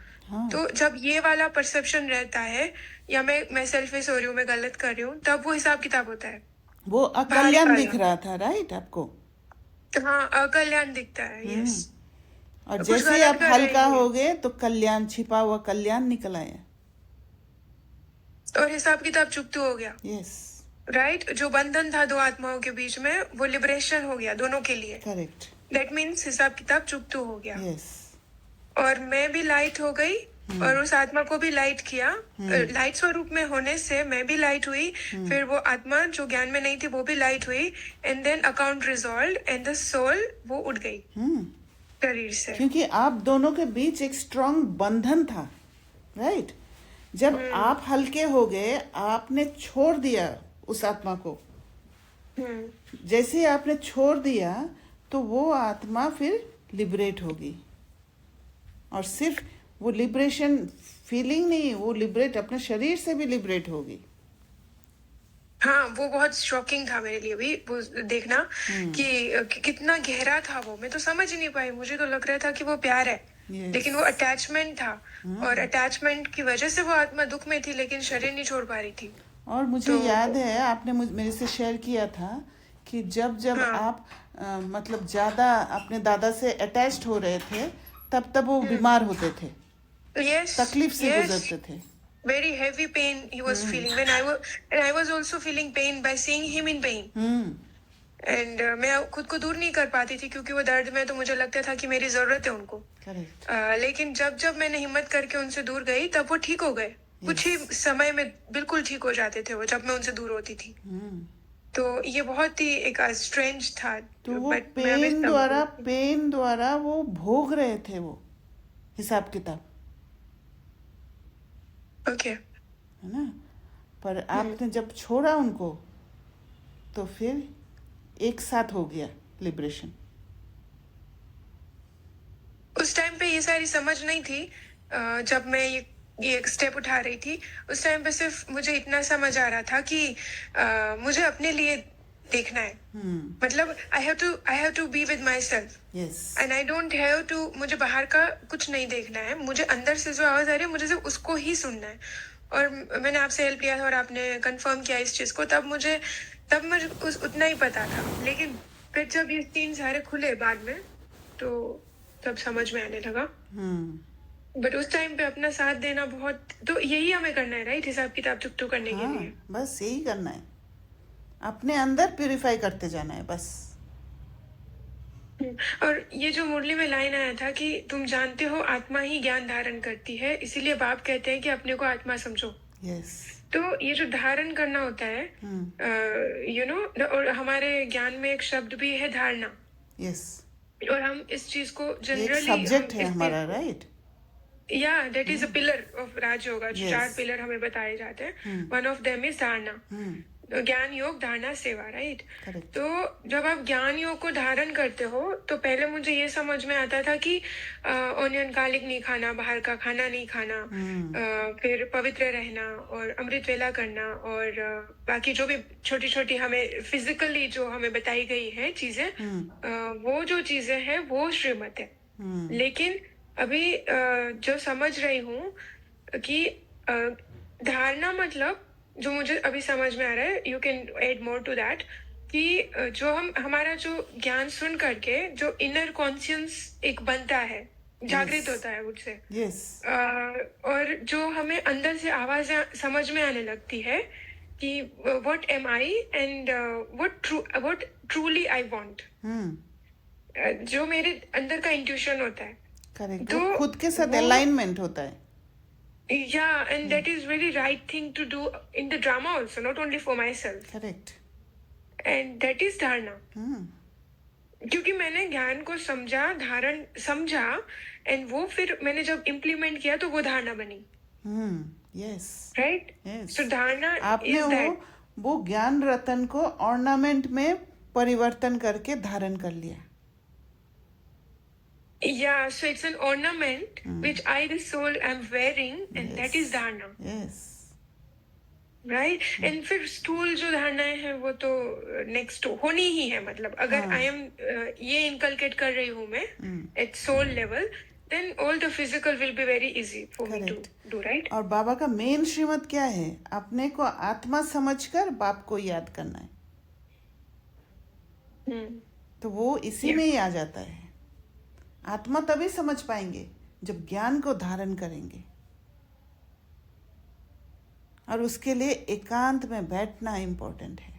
तो जब ये वाला परसेप्शन रहता है, या मैं सेल्फिश हो रही हूँ, मैं गलत कर रही हूँ, तब वो हिसाब किताब होता है। वो अकल्याण दिख रहा था, राइट? आपको हाँ, अकल्याण दिखता है। यस। और जैसे आप हल्का हो गए तो कल्याण, छिपा हुआ कल्याण निकल आया और हिसाब किताब चुकतू हो गया। Yes, right. जो बंधन था दो आत्माओं के बीच में, वो लिबरेशन हो गया दोनों के लिए। करेक्ट। दैट मीन्स हिसाब किताब चुकतू हो गया। यस। और मैं भी लाइट हो गई और उस आत्मा को भी लाइट किया। लाइट स्वरूप में होने से मैं भी लाइट हुई, फिर वो आत्मा जो ज्ञान में नहीं थी वो भी लाइट हुई, and then account resolve and the soul वो उड़ गई शरीर से, क्योंकि आप दोनों के बीच एक स्ट्रांग बंधन था, राइट? जब आप हल्के हो गए, आपने छोड़ दिया उस आत्मा को। जैसे आपने छोड़ दिया तो वो आत्मा फिर लिबरेट होगी, और सिर्फ वो लिबरेशन फीलिंग नहीं, वो लिबरेट अपने शरीर से भी लिबरेट होगी। हाँ, वो बहुत शॉकिंग था मेरे लिए भी वो देखना कि कितना गहरा था वो। मैं तो समझ ही नहीं पाई, मुझे तो लग रहा था कि वो प्यार है, लेकिन वो अटैचमेंट था, और अटैचमेंट की वजह से वो आत्मा दुख में थी, लेकिन शरीर नहीं छोड़ पा रही थी। और मुझे याद है आपने मेरे से शेयर किया था कि जब आप मतलब ज्यादा अपने दादा से अटैच्ड हो रहे थे, तब वो बीमार होते थे, तकलीफ से गुजरते थे। very heavy pain he was feeling when I was also feeling pain by seeing him in pain. And मैं खुद को दूर नहीं कर पाती थी क्योंकि वो दर्द में तो मुझे लगता था कि मेरी जरूरत है उनको. करेक्ट. लेकिन जब जब मैंने हिम्मत करके उनसे दूर गई तब वो ठीक हो गए. कुछ ही समय में बिल्कुल ठीक हो जाते थे वो जब मैं उनसे दूर होती थी. तो ये बहुत ही एक स्ट्रेंज था. तो वो पेन द्वारा वो भोग रहे थे वो हिसाब किताब. ओके. है ना. पर आपने जब छोड़ा उनको तो फिर एक साथ हो गया लिबरेशन. उस टाइम पे ये सारी समझ नहीं थी. जब मैं ये स्टेप उठा रही थी उस टाइम पे सिर्फ मुझे इतना समझ आ रहा था कि मुझे अपने लिए देखना है. मतलब I have to be with my self. And I don't have to. मुझे बाहर का कुछ नहीं देखना है. मुझे अंदर से जो आवाज आ रही है मुझे सिर्फ उसको ही सुनना है. और मैंने आपसे हेल्प लिया था और आपने कंफर्म किया इस चीज को. तब मुझे उतना ही पता था. लेकिन फिर जब ये 3 सारे खुले बाद में तो तब समझ में आने लगा. बट उस टाइम पे अपना साथ देना बहुत. तो यही हमें करना है राइट. हिसाब किताब चुकतू करने के लिए बस यही करना है. अपने अंदर प्यूरिफाई करते जाना है बस. और ये जो मुरली में लाइन आया था कि तुम जानते हो आत्मा ही ज्ञान धारण करती है इसीलिए बाप कहते हैं कि अपने को आत्मा समझो. तो ये जो धारण करना होता है यू नो. और हमारे ज्ञान में एक शब्द भी है धारणा. और हम इस चीज को जनरली सब्जेक्ट है हमारा राइट. या that is a pillar of Rajyoga. 4 pillar हमें बताए जाते हैं. वन ऑफ देम इज धारणा. ज्ञान योग धारणा सेवा राइट. तो जब आप ज्ञान योग को धारण करते हो तो पहले मुझे ये समझ में आता था कि ऑनियन गार्लिक नहीं खाना, बाहर का खाना नहीं खाना, फिर पवित्र रहना और अमृत वेला करना और बाकी जो भी छोटी छोटी हमें फिजिकली जो हमें बताई गई है चीजें, वो जो चीजें हैं वो श्रीमत है. लेकिन अभी जो समझ रही हूँ कि धारणा मतलब जो मुझे अभी समझ में आ रहा है, you can add more to that, कि जो हमारा जो ज्ञान सुन करके जो इनर कॉन्शियस एक बनता है, जागृत होता है उससे. और जो हमें अंदर से आवाज समझ में आने लगती है कि what am I and what truly I want. जो मेरे अंदर का इंट्यूशन होता है. करेक्ट. तो खुद के साथ अलाइनमेंट होता है. Yeah, and that is very right thing to do in the drama also, not only for myself. Correct. And that is dharana. क्योंकि मैंने ज्ञान को समझा and वो फिर मैंने जब implement किया तो वो धारणा बनी. Yes. Right? Yes. So धारणा आपने is that. वो ज्ञान रतन को ऑर्नामेंट में परिवर्तन करके धारण कर लिया. Yeah, so it's an ornament which I, the soul, am wearing, and that is dharana. Yes. Right? And फिर स्थूल जो धारणाएं हैं वो तो नेक्स्ट होनी ही है. मतलब अगर आई एम ये इनकलकेट कर रही हूँ मैं at soul level, then all the physical will be very easy for me to do, right? और बाबा का मेन श्रीमत क्या है? अपने को आत्मा समझकर बाप को याद करना है. तो वो इसी में ही आ जाता है. आत्मा तभी समझ पाएंगे जब ज्ञान को धारण करेंगे. और उसके लिए एकांत में बैठना इम्पोर्टेंट है.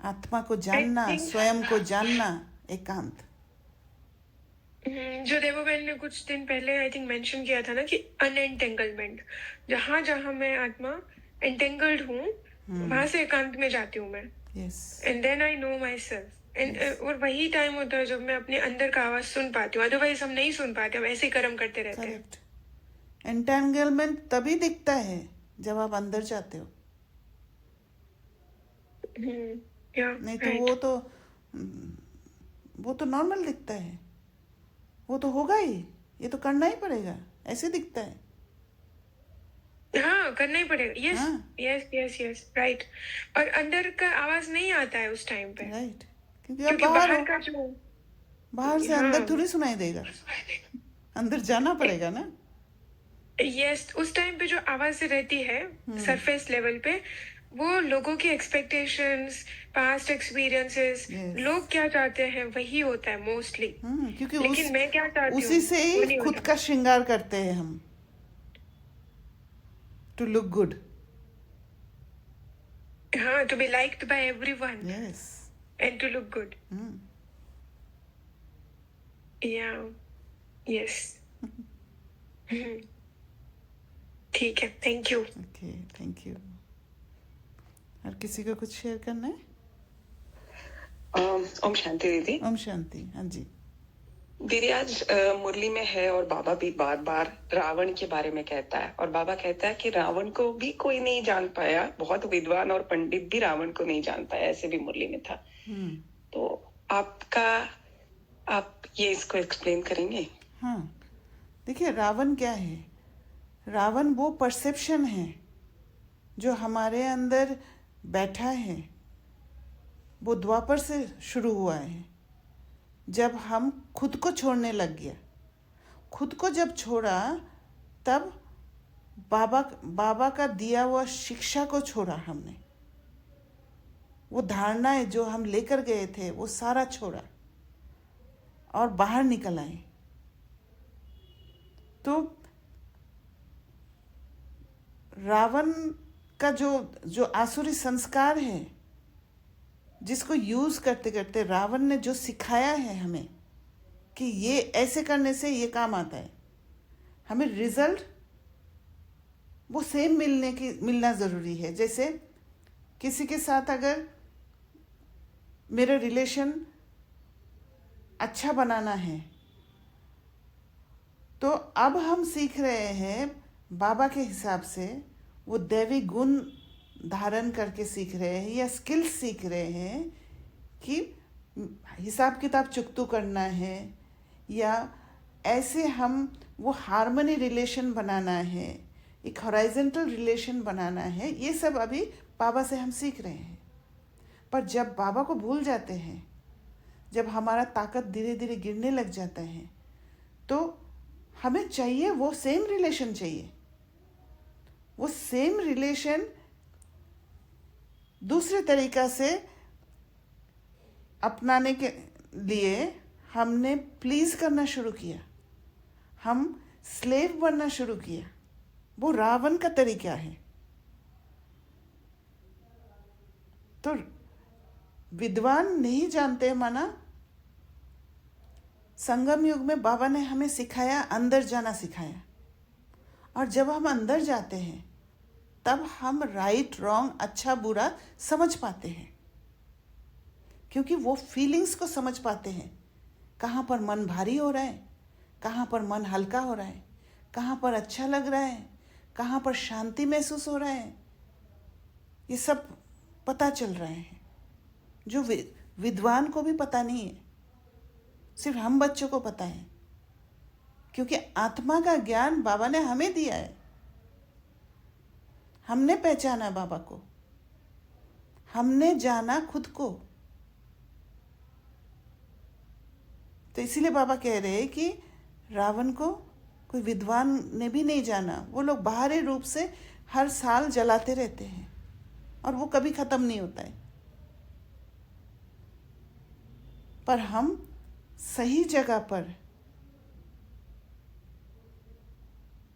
आत्मा को जानना, स्वयं को जानना, एकांत. जो देवोबहन ने कुछ दिन पहले आई थिंक मेंशन किया था ना कि अनएंटेंगलमेंट. जहां जहां मैं आत्मा एंटेंगल्ड हूँ वहां से एकांत में जाती हूँ मैं. And then I know my self. और वही टाइम होता है जब मैं अपने अंदर का आवाज सुन पाती हूँ. अदरवाइज हम नहीं सुन पाते, हम ऐसे ही कर्म करते रहते हैं. एंटेंगलमेंट तभी दिखता है जब आप अंदर जाते हो. नहीं तो वो तो नॉर्मल दिखता है. वो तो होगा ही, ये तो करना ही पड़ेगा, ऐसे दिखता है. हाँ, करना ही पड़ेगा. Yes right. और अंदर का आवाज नहीं आता है उस टाइम पे. राइट. क्योंकि बाहर से अंदर थोड़ी सुनाई देगा. अंदर जाना पड़ेगा ना. यस. उस टाइम पे जो आवाज रहती है सरफेस लेवल पे, वो लोगों की एक्सपेक्टेशंस, पास्ट एक्सपीरियंसेस, लोग क्या चाहते हैं वही होता है मोस्टली. क्योंकि लेकिन मैं क्या चाहती हूँ उसी से ही खुद का श्रृंगार करते हैं हम. to look good. हाँ, to be liked by everyone Yes. and to look good. Yeah. Yes. ठीक है, thank you. Okay, thank you. और किसी को कुछ शेयर करना है? ओम शांति दीदी. ओम शांति. हाँ जी. दीदी आज मुरली में है और बाबा भी बार बार रावण के बारे में कहता है और बाबा कहता है कि रावण को भी कोई नहीं जान पाया, बहुत विद्वान और पंडित भी रावण को नहीं जान पाया, ऐसे भी मुरली में था. तो आप ये इसको एक्सप्लेन करेंगे? हाँ, देखिए रावण क्या है. रावण वो परसेप्शन है जो हमारे अंदर बैठा है. वो द्वापर से शुरू हुआ है, जब हम खुद को छोड़ने लग गया. खुद को जब छोड़ा तब बाबा का दिया हुआ शिक्षा को छोड़ा हमने. वो धारणाएं जो हम लेकर गए थे वो सारा छोड़ा और बाहर निकल आए. तो रावण का जो आसुरी संस्कार है, जिसको यूज करते करते रावण ने जो सिखाया है हमें कि ये ऐसे करने से ये काम आता है, हमें रिजल्ट वो सेम मिलना ज़रूरी है. जैसे किसी के साथ अगर मेरा रिलेशन अच्छा बनाना है, तो अब हम सीख रहे हैं बाबा के हिसाब से वो दैवी गुण धारण करके सीख रहे हैं या स्किल्स सीख रहे हैं कि हिसाब किताब चुकतू करना है या ऐसे हम वो हार्मनी रिलेशन बनाना है, एक हॉराइजेंटल रिलेशन बनाना है. ये सब अभी बाबा से हम सीख रहे हैं. पर जब बाबा को भूल जाते हैं, जब हमारा ताकत धीरे धीरे गिरने लग जाता है, तो हमें चाहिए वो सेम रिलेशन चाहिए. वो सेम रिलेशन दूसरे तरीका से अपनाने के लिए हमने प्लीज करना शुरू किया, हम स्लेव बनना शुरू किया. वो रावण का तरीका है. तो विद्वान नहीं जानते माना संगम युग में बाबा ने हमें सिखाया, अंदर जाना सिखाया. और जब हम अंदर जाते हैं तब हम राइट रॉन्ग, अच्छा बुरा समझ पाते हैं, क्योंकि वो फीलिंग्स को समझ पाते हैं. कहाँ पर मन भारी हो रहा है, कहाँ पर मन हल्का हो रहा है, कहाँ पर अच्छा लग रहा है, कहाँ पर शांति महसूस हो रहा है. ये सब पता चल रहा है, जो विद्वान को भी पता नहीं है, सिर्फ हम बच्चों को पता है. क्योंकि आत्मा का ज्ञान बाबा ने हमें दिया है. हमने पहचाना बाबा को, हमने जाना खुद को. तो इसीलिए बाबा कह रहे हैं कि रावण को कोई विद्वान ने भी नहीं जाना. वो लोग बाहरी रूप से हर साल जलाते रहते हैं और वो कभी खत्म नहीं होता है. पर हम सही जगह पर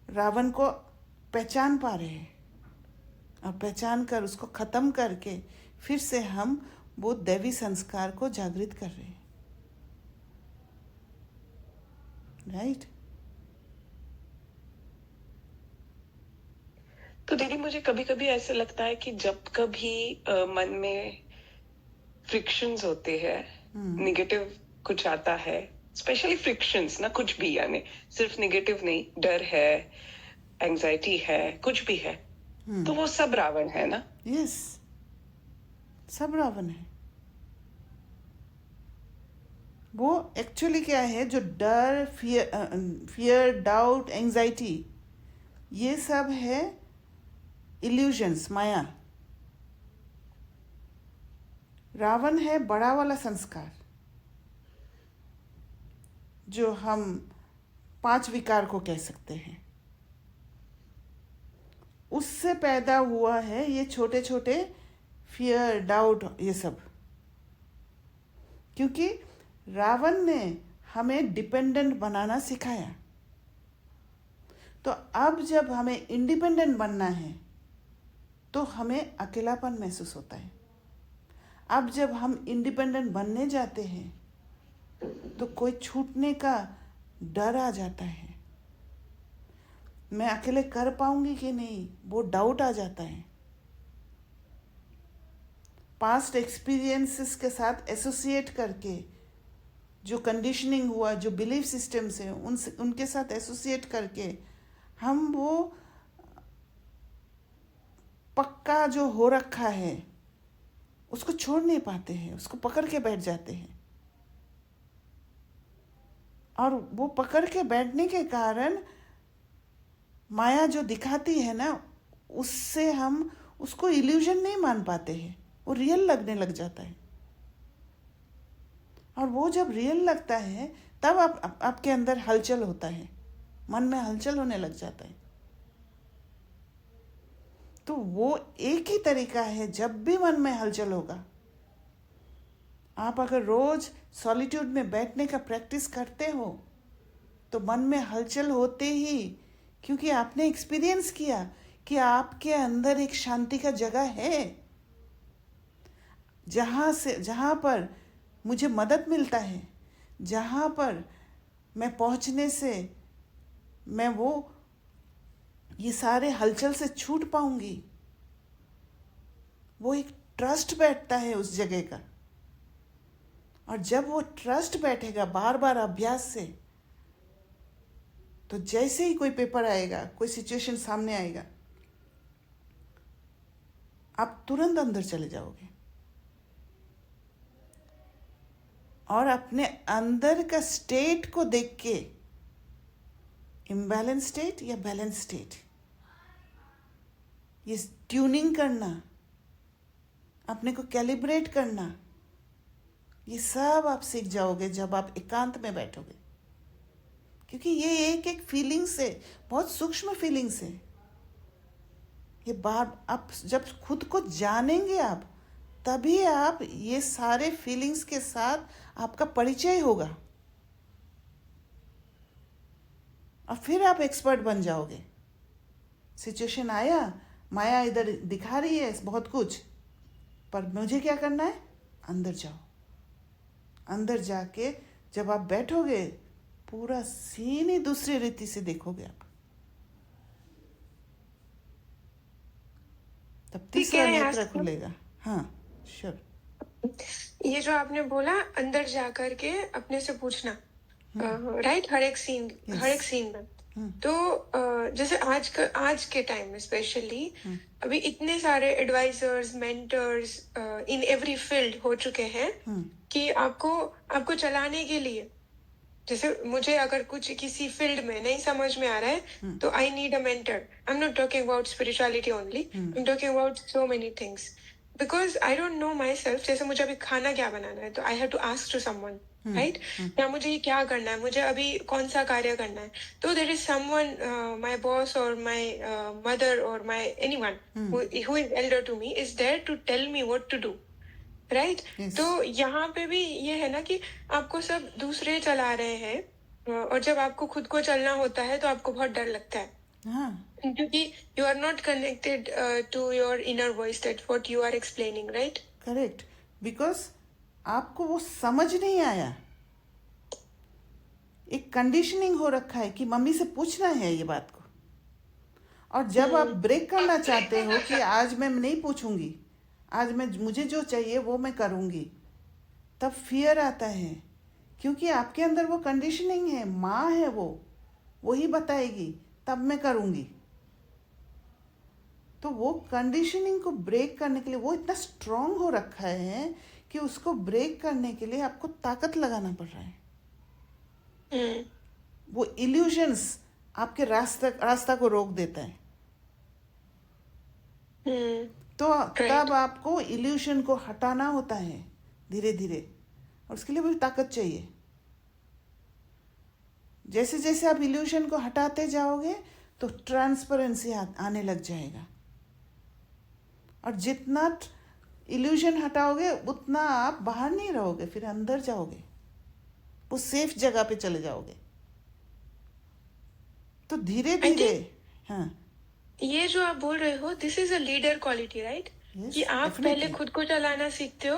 रावण को पहचान पा रहे हैं और पहचान कर उसको खत्म करके फिर से हम वो दैवी संस्कार को जागृत कर रहे हैं. राइट? तो दीदी मुझे कभी कभी ऐसा लगता है कि जब कभी मन में फ्रिक्शंस होते हैं, निगेटिव कुछ आता है, स्पेशली फ्रिक्शंस ना, कुछ भी, यानी सिर्फ निगेटिव नहीं, डर है, एंजाइटी है, कुछ भी है, तो वो सब रावण है ना? यस, सब रावण है. वो एक्चुअली क्या है, जो डर, फियर, डाउट, एंजाइटी, ये सब है इल्यूजन्स, माया. रावण है बड़ा वाला संस्कार, जो हम 5 विकार को कह सकते हैं. उससे पैदा हुआ है ये छोटे छोटे फियर, डाउट, ये सब. क्योंकि रावण ने हमें डिपेंडेंट बनाना सिखाया. तो अब जब हमें इंडिपेंडेंट बनना है तो हमें अकेलापन महसूस होता है। अब जब हम इंडिपेंडेंट बनने जाते हैं तो कोई छूटने का डर आ जाता है। मैं अकेले कर पाऊंगी कि नहीं, वो डाउट आ जाता है। पास्ट एक्सपीरियंसेस के साथ एसोसिएट करके जो कंडीशनिंग हुआ, जो बिलीफ सिस्टम्स हैं, उनके साथ एसोसिएट करके हम वो पक्का जो हो रखा है उसको छोड़ नहीं पाते हैं, उसको पकड़ के बैठ जाते हैं। और वो पकड़ के बैठने के कारण माया जो दिखाती है ना, उससे हम उसको इल्यूजन नहीं मान पाते हैं, वो रियल लगने लग जाता है। और वो जब रियल लगता है तब आपके अंदर हलचल होता है, मन में हलचल होने लग जाता है। तो वो एक ही तरीका है, जब भी मन में हलचल होगा, आप अगर रोज सॉलिट्यूड में बैठने का प्रैक्टिस करते हो तो मन में हलचल होते ही, क्योंकि आपने एक्सपीरियंस किया कि आपके अंदर एक शांति का जगह है जहाँ पर मुझे मदद मिलता है, जहाँ पर मैं पहुँचने से मैं ये सारे हलचल से छूट पाऊंगी। वो एक ट्रस्ट बैठता है उस जगह का। और जब वो ट्रस्ट बैठेगा बार बार अभ्यास से, तो जैसे ही कोई पेपर आएगा, कोई सिचुएशन सामने आएगा, आप तुरंत अंदर चले जाओगे और अपने अंदर का स्टेट को देख के, इम्बैलेंस स्टेट या बैलेंस स्टेट, ये ट्यूनिंग करना, अपने को कैलिब्रेट करना, ये सब आप सीख जाओगे जब आप एकांत में बैठोगे। क्योंकि ये एक एक फीलिंग्स है, बहुत सूक्ष्म फीलिंग्स है। ये बार आप जब खुद को जानेंगे आप, तभी आप ये सारे फीलिंग्स के साथ आपका परिचय होगा और फिर आप एक्सपर्ट बन जाओगे। सिचुएशन आया, माया इधर दिखा रही है बहुत कुछ, पर मुझे क्या करना है? अंदर जाओ। अंदर जाके जब आप बैठोगे, पूरा सीन ही दूसरी रीति से देखोगे आप। तब तीसरा नेत्र खुलेगा। हाँ, श्योर। ये जो आपने बोला अंदर जा कर के अपने से पूछना, राइट, हर एक सीन में, तो जैसे आज के टाइम में स्पेशली अभी इतने सारे advisers, mentors in every field हो चुके हैं कि आपको चलाने के लिए, जैसे मुझे अगर कुछ किसी फील्ड में नहीं समझ में आ रहा है तो I need a mentor. I am not talking about spirituality only, I am talking about so many things, because I don't know my self. जैसे मुझे अभी खाना क्या बनाना है तो I have to ask to someone, right, या मुझे ये क्या करना है, मुझे अभी कौन सा कार्य करना है, तो there is someone, my boss और माय मदर और my anyone who is elder to me is there to tell me what to do, right. तो यहाँ पे भी ये है ना कि आपको सब दूसरे चला रहे हैं और जब आपको खुद को चलना होता है तो आपको बहुत डर लगता है, क्योंकि you are not connected to your inner voice, that what you are explaining, right. Correct, because आपको वो समझ नहीं आया। एक कंडीशनिंग हो रखा है कि मम्मी से पूछना है ये बात को, और जब आप ब्रेक करना चाहते हो कि आज मैं नहीं पूछूंगी, आज मुझे जो चाहिए वो मैं करूंगी, तब फियर आता है, क्योंकि आपके अंदर वो कंडीशनिंग है, माँ है वो ही बताएगी तब मैं करूंगी। तो वो कंडीशनिंग को ब्रेक करने के लिए वो इतना स्ट्रांग हो रखा है कि उसको ब्रेक करने के लिए आपको ताकत लगाना पड़ रहा है। वो इल्यूजन्स आपके रास्ता को रोक देता है। तो तब आपको इल्यूशन को हटाना होता है धीरे धीरे, और उसके लिए भी ताकत चाहिए। जैसे जैसे आप इल्यूशन को हटाते जाओगे तो ट्रांसपेरेंसी आने लग जाएगा, और जितना इल्यूशन हटाओगे उतना आप बाहर नहीं रहोगे, फिर अंदर जाओगे, वो सेफ जगह पे चले जाओगे। तो धीरे I धीरे, think हाँ, ये जो आप बोल रहे हो, this is a leader quality, right? Yes, कि आप definitely. पहले खुद को चलाना सीखते हो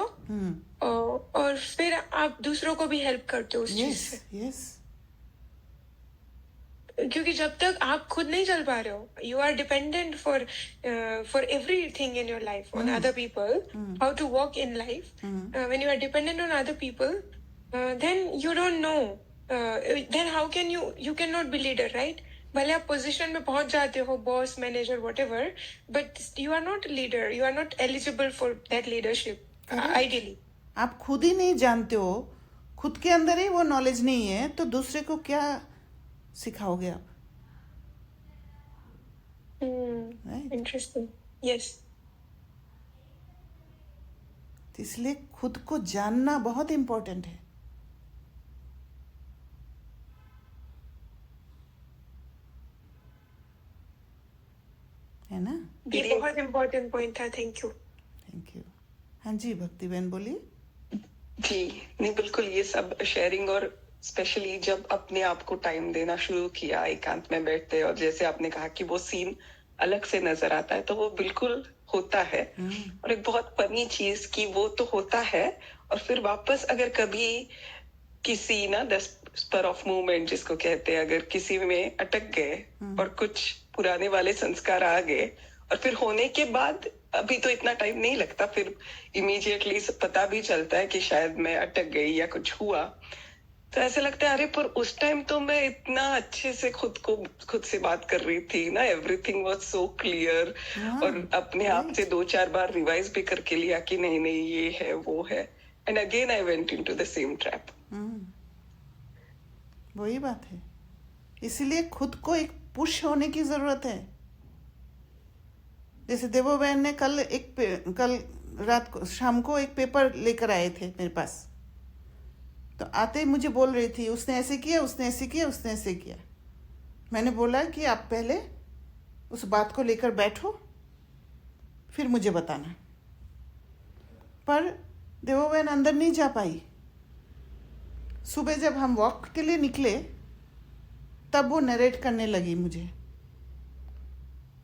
और फिर आप दूसरों को भी हेल्प करते हो उस चीज यस से, यस, क्योंकि जब तक आप खुद नहीं चल पा रहे हो, you are dependent for everything in your life on other people, how to walk in life. When you are dependent on other people, then you don't know, then how can you can not be leader, right? भले आप position में पहुंच जाते हो, boss, manager, whatever, but you are not leader, you are not eligible for that leadership ideally. आप खुद ही नहीं जानते हो, खुद के अंदर ही वो नॉलेज नहीं है, तो दूसरे को क्या सिखाओगे आप? Right? इंटरेस्टिंग. यस. तो इसलिए खुद को जानना बहुत इम्पोर्टेंट है ना? ये बहुत इम्पोर्टेंट पॉइंट था. Thank you. Thank you. हाँ जी, भक्ति बहन बोलिए. जी, नहीं बिल्कुल, ये सब शेयरिंग, और स्पेशली जब अपने आप को टाइम देना शुरू किया, एकांत में बैठते, और जैसे आपने कहा कि वो सीन अलग से नजर आता है, तो वो बिल्कुल होता है. और एक बहुत फनी चीज कि वो तो होता है, और फिर वापस अगर कभी किसी ना द स्पर ऑफ मूवमेंट जिसको कहते हैं, अगर किसी में अटक गए और कुछ पुराने वाले संस्कार आ गए, और फिर होने के बाद अभी तो इतना टाइम नहीं लगता, फिर इमीडिएटली पता भी चलता है कि शायद मैं अटक गई या कुछ हुआ, तो ऐसे लगता है अरे पर उस टाइम तो मैं इतना अच्छे से खुद से बात कर रही थी ना, एवरीथिंग वाज सो क्लियर, और अपने आप से 2-4 बार रिवाइज भी करके लिया कि नहीं नहीं ये है वो है, and again I went into the same trap. वही बात है. इसीलिए खुद को एक पुश होने की जरूरत है. जैसे देवो बहन ने कल रात को, शाम को एक पेपर लेकर आए थे मेरे पास, तो आते ही मुझे बोल रही थी उसने ऐसे किया, उसने ऐसे किया, उसने ऐसे किया. मैंने बोला कि आप पहले उस बात को लेकर बैठो, फिर मुझे बताना. पर देवो बहन अंदर नहीं जा पाई. सुबह जब हम वॉक के लिए निकले, तब वो नरेट करने लगी मुझे.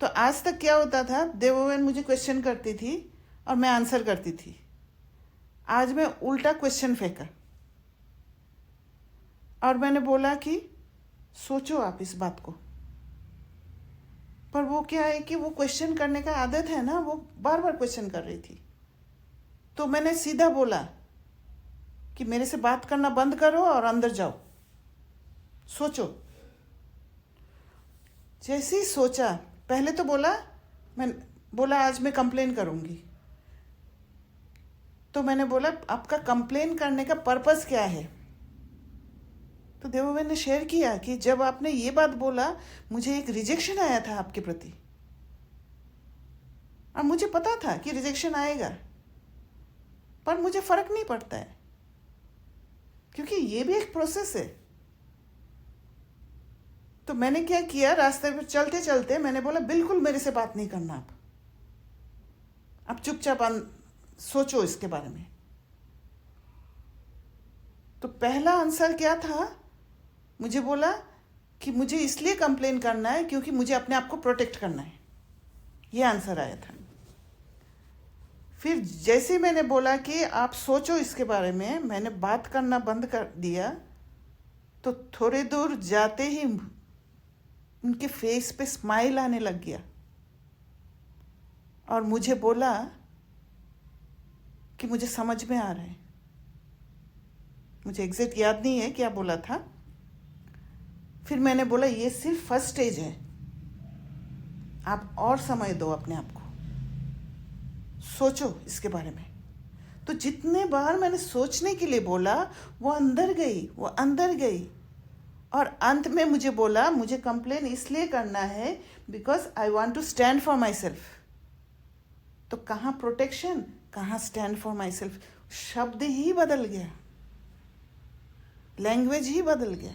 तो आज तक क्या होता था, देवो बहन मुझे क्वेश्चन करती थी और मैं आंसर करती थी. आज मैं उल्टा क्वेश्चन फेंका और मैंने बोला कि सोचो आप इस बात को. पर वो क्या है कि वो क्वेश्चन करने का आदत है ना, वो बार बार क्वेश्चन कर रही थी. तो मैंने सीधा बोला कि मेरे से बात करना बंद करो और अंदर जाओ, सोचो. जैसे ही सोचा, पहले तो बोला आज मैं कंप्लेन करूंगी. तो मैंने बोला आपका कंप्लेन करने का पर्पस क्या है? तो देवोबहन ने शेयर किया कि जब आपने ये बात बोला, मुझे एक रिजेक्शन आया था आपके प्रति, और मुझे पता था कि रिजेक्शन आएगा, पर मुझे फर्क नहीं पड़ता है, क्योंकि ये भी एक प्रोसेस है. तो मैंने क्या किया, रास्ते पर चलते चलते मैंने बोला बिल्कुल मेरे से बात नहीं करना, आप चुपचाप सोचो इसके बारे में. तो पहला आंसर क्या था, मुझे बोला कि मुझे इसलिए कंप्लेन करना है क्योंकि मुझे अपने आप को प्रोटेक्ट करना है. ये आंसर आया था. फिर जैसे मैंने बोला कि आप सोचो इसके बारे में, मैंने बात करना बंद कर दिया. तो थोड़े दूर जाते ही उनके फेस पे स्माइल आने लग गया और मुझे बोला कि मुझे समझ में आ रहा है. मुझे एग्जैक्ट याद नहीं है क्या बोला था. फिर मैंने बोला ये सिर्फ फर्स्ट स्टेज है, आप और समय दो अपने आप को, सोचो इसके बारे में. तो जितने बार मैंने सोचने के लिए बोला, वो अंदर गई, और अंत में मुझे बोला मुझे कंप्लेन इसलिए करना है because I want to stand for myself. तो कहाँ प्रोटेक्शन, कहाँ स्टैंड फॉर माई सेल्फ. शब्द ही बदल गया, लैंग्वेज ही बदल गया.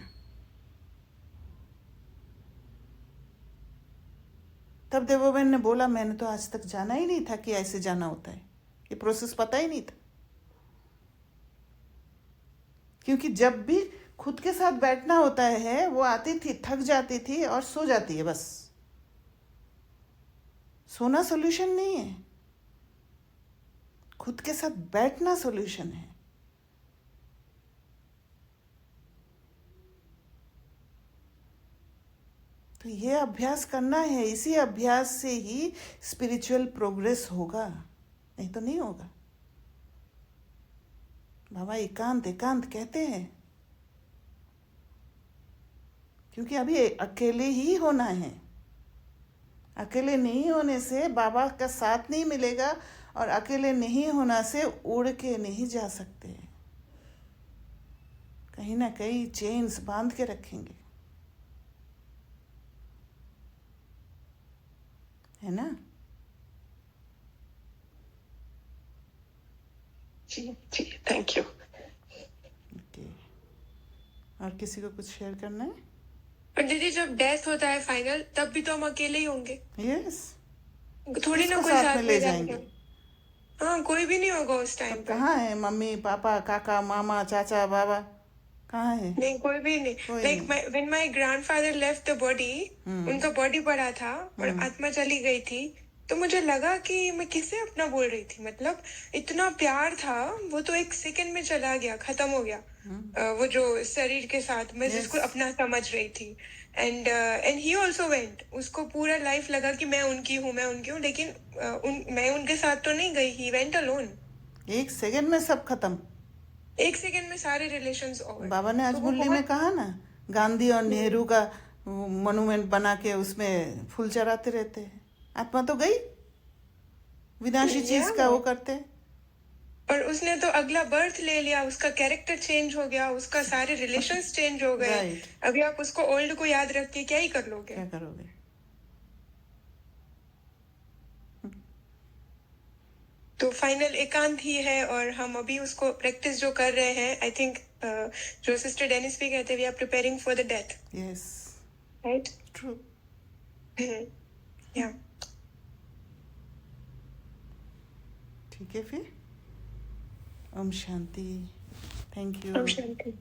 तब देवोबहन ने बोला मैंने तो आज तक जाना ही नहीं था कि ऐसे जाना होता है, ये प्रोसेस पता ही नहीं था. क्योंकि जब भी खुद के साथ बैठना होता है, वो आती थी, थक जाती थी और सो जाती है बस। सोना सॉल्यूशन नहीं है, खुद के साथ बैठना सॉल्यूशन है। तो ये अभ्यास करना है, इसी अभ्यास से ही स्पिरिचुअल प्रोग्रेस होगा, नहीं तो नहीं होगा। बाबा एकांत एकांत कहते हैं क्योंकि अभी अकेले ही होना है। अकेले नहीं होने से बाबा का साथ नहीं मिलेगा, और अकेले नहीं होना से उड़ के नहीं जा सकते, कहीं ना कहीं चेन्स बांध के रखेंगे, है ना। जी जी, थैंक यू। ओके, और किसी को कुछ शेयर करना है? और दीदी जब डेथ होता है फाइनल, तब भी तो हम अकेले ही होंगे, यस, थोड़ी ना किसको कोई साथ में ले जाएंगे? हाँ, कोई भी नहीं होगा उस टाइम सब पे। कहाँ है? मम्मी पापा काका मामा चाचा बाबा कहाँ है? नहीं, कोई भी नहीं। कोई लाइक नहीं। When my grandfather left the body, उनका बॉडी पड़ा था और आत्मा चली गई थी, तो मुझे लगा कि मैं किसे अपना बोल रही थी। मतलब इतना प्यार था, वो तो एक सेकंड में चला गया, खत्म हो गया। वो जो शरीर के साथ मैं जिसको अपना समझ रही थी, एंड ही ऑल्सो वेंट। उसको पूरा लाइफ लगा कि मैं उनकी हूँ, लेकिन मैं उनके साथ तो नहीं गई। He went alone. एक सेकंड में सब खत्म। एक सेकंड में सारे रिलेशंस ओवर। बाबा ने आज तो वो मुरली में कहा ना, गांधी और नेहरू का मोन्यूमेंट बना के उसमें फूल चढ़ाते रहते हैं। आत्मा तो गई, विनाशी चीज का वो करते। और उसने तो अगला बर्थ ले लिया, उसका कैरेक्टर चेंज हो गया, उसका सारे रिलेशंस चेंज हो गए। Right. अभी आप उसको ओल्ड को याद रख के क्या ही कर लोगे? क्या करोगे? तो फाइनल एकांत ही है, और हम अभी उसको प्रैक्टिस जो कर रहे हैं, आई थिंक जो सिस्टर डेनिस भी कहते हैं, we are preparing for the death, yes, right? True. या ठीक है फिर। Om Shanti. Thank Om you. Shanti.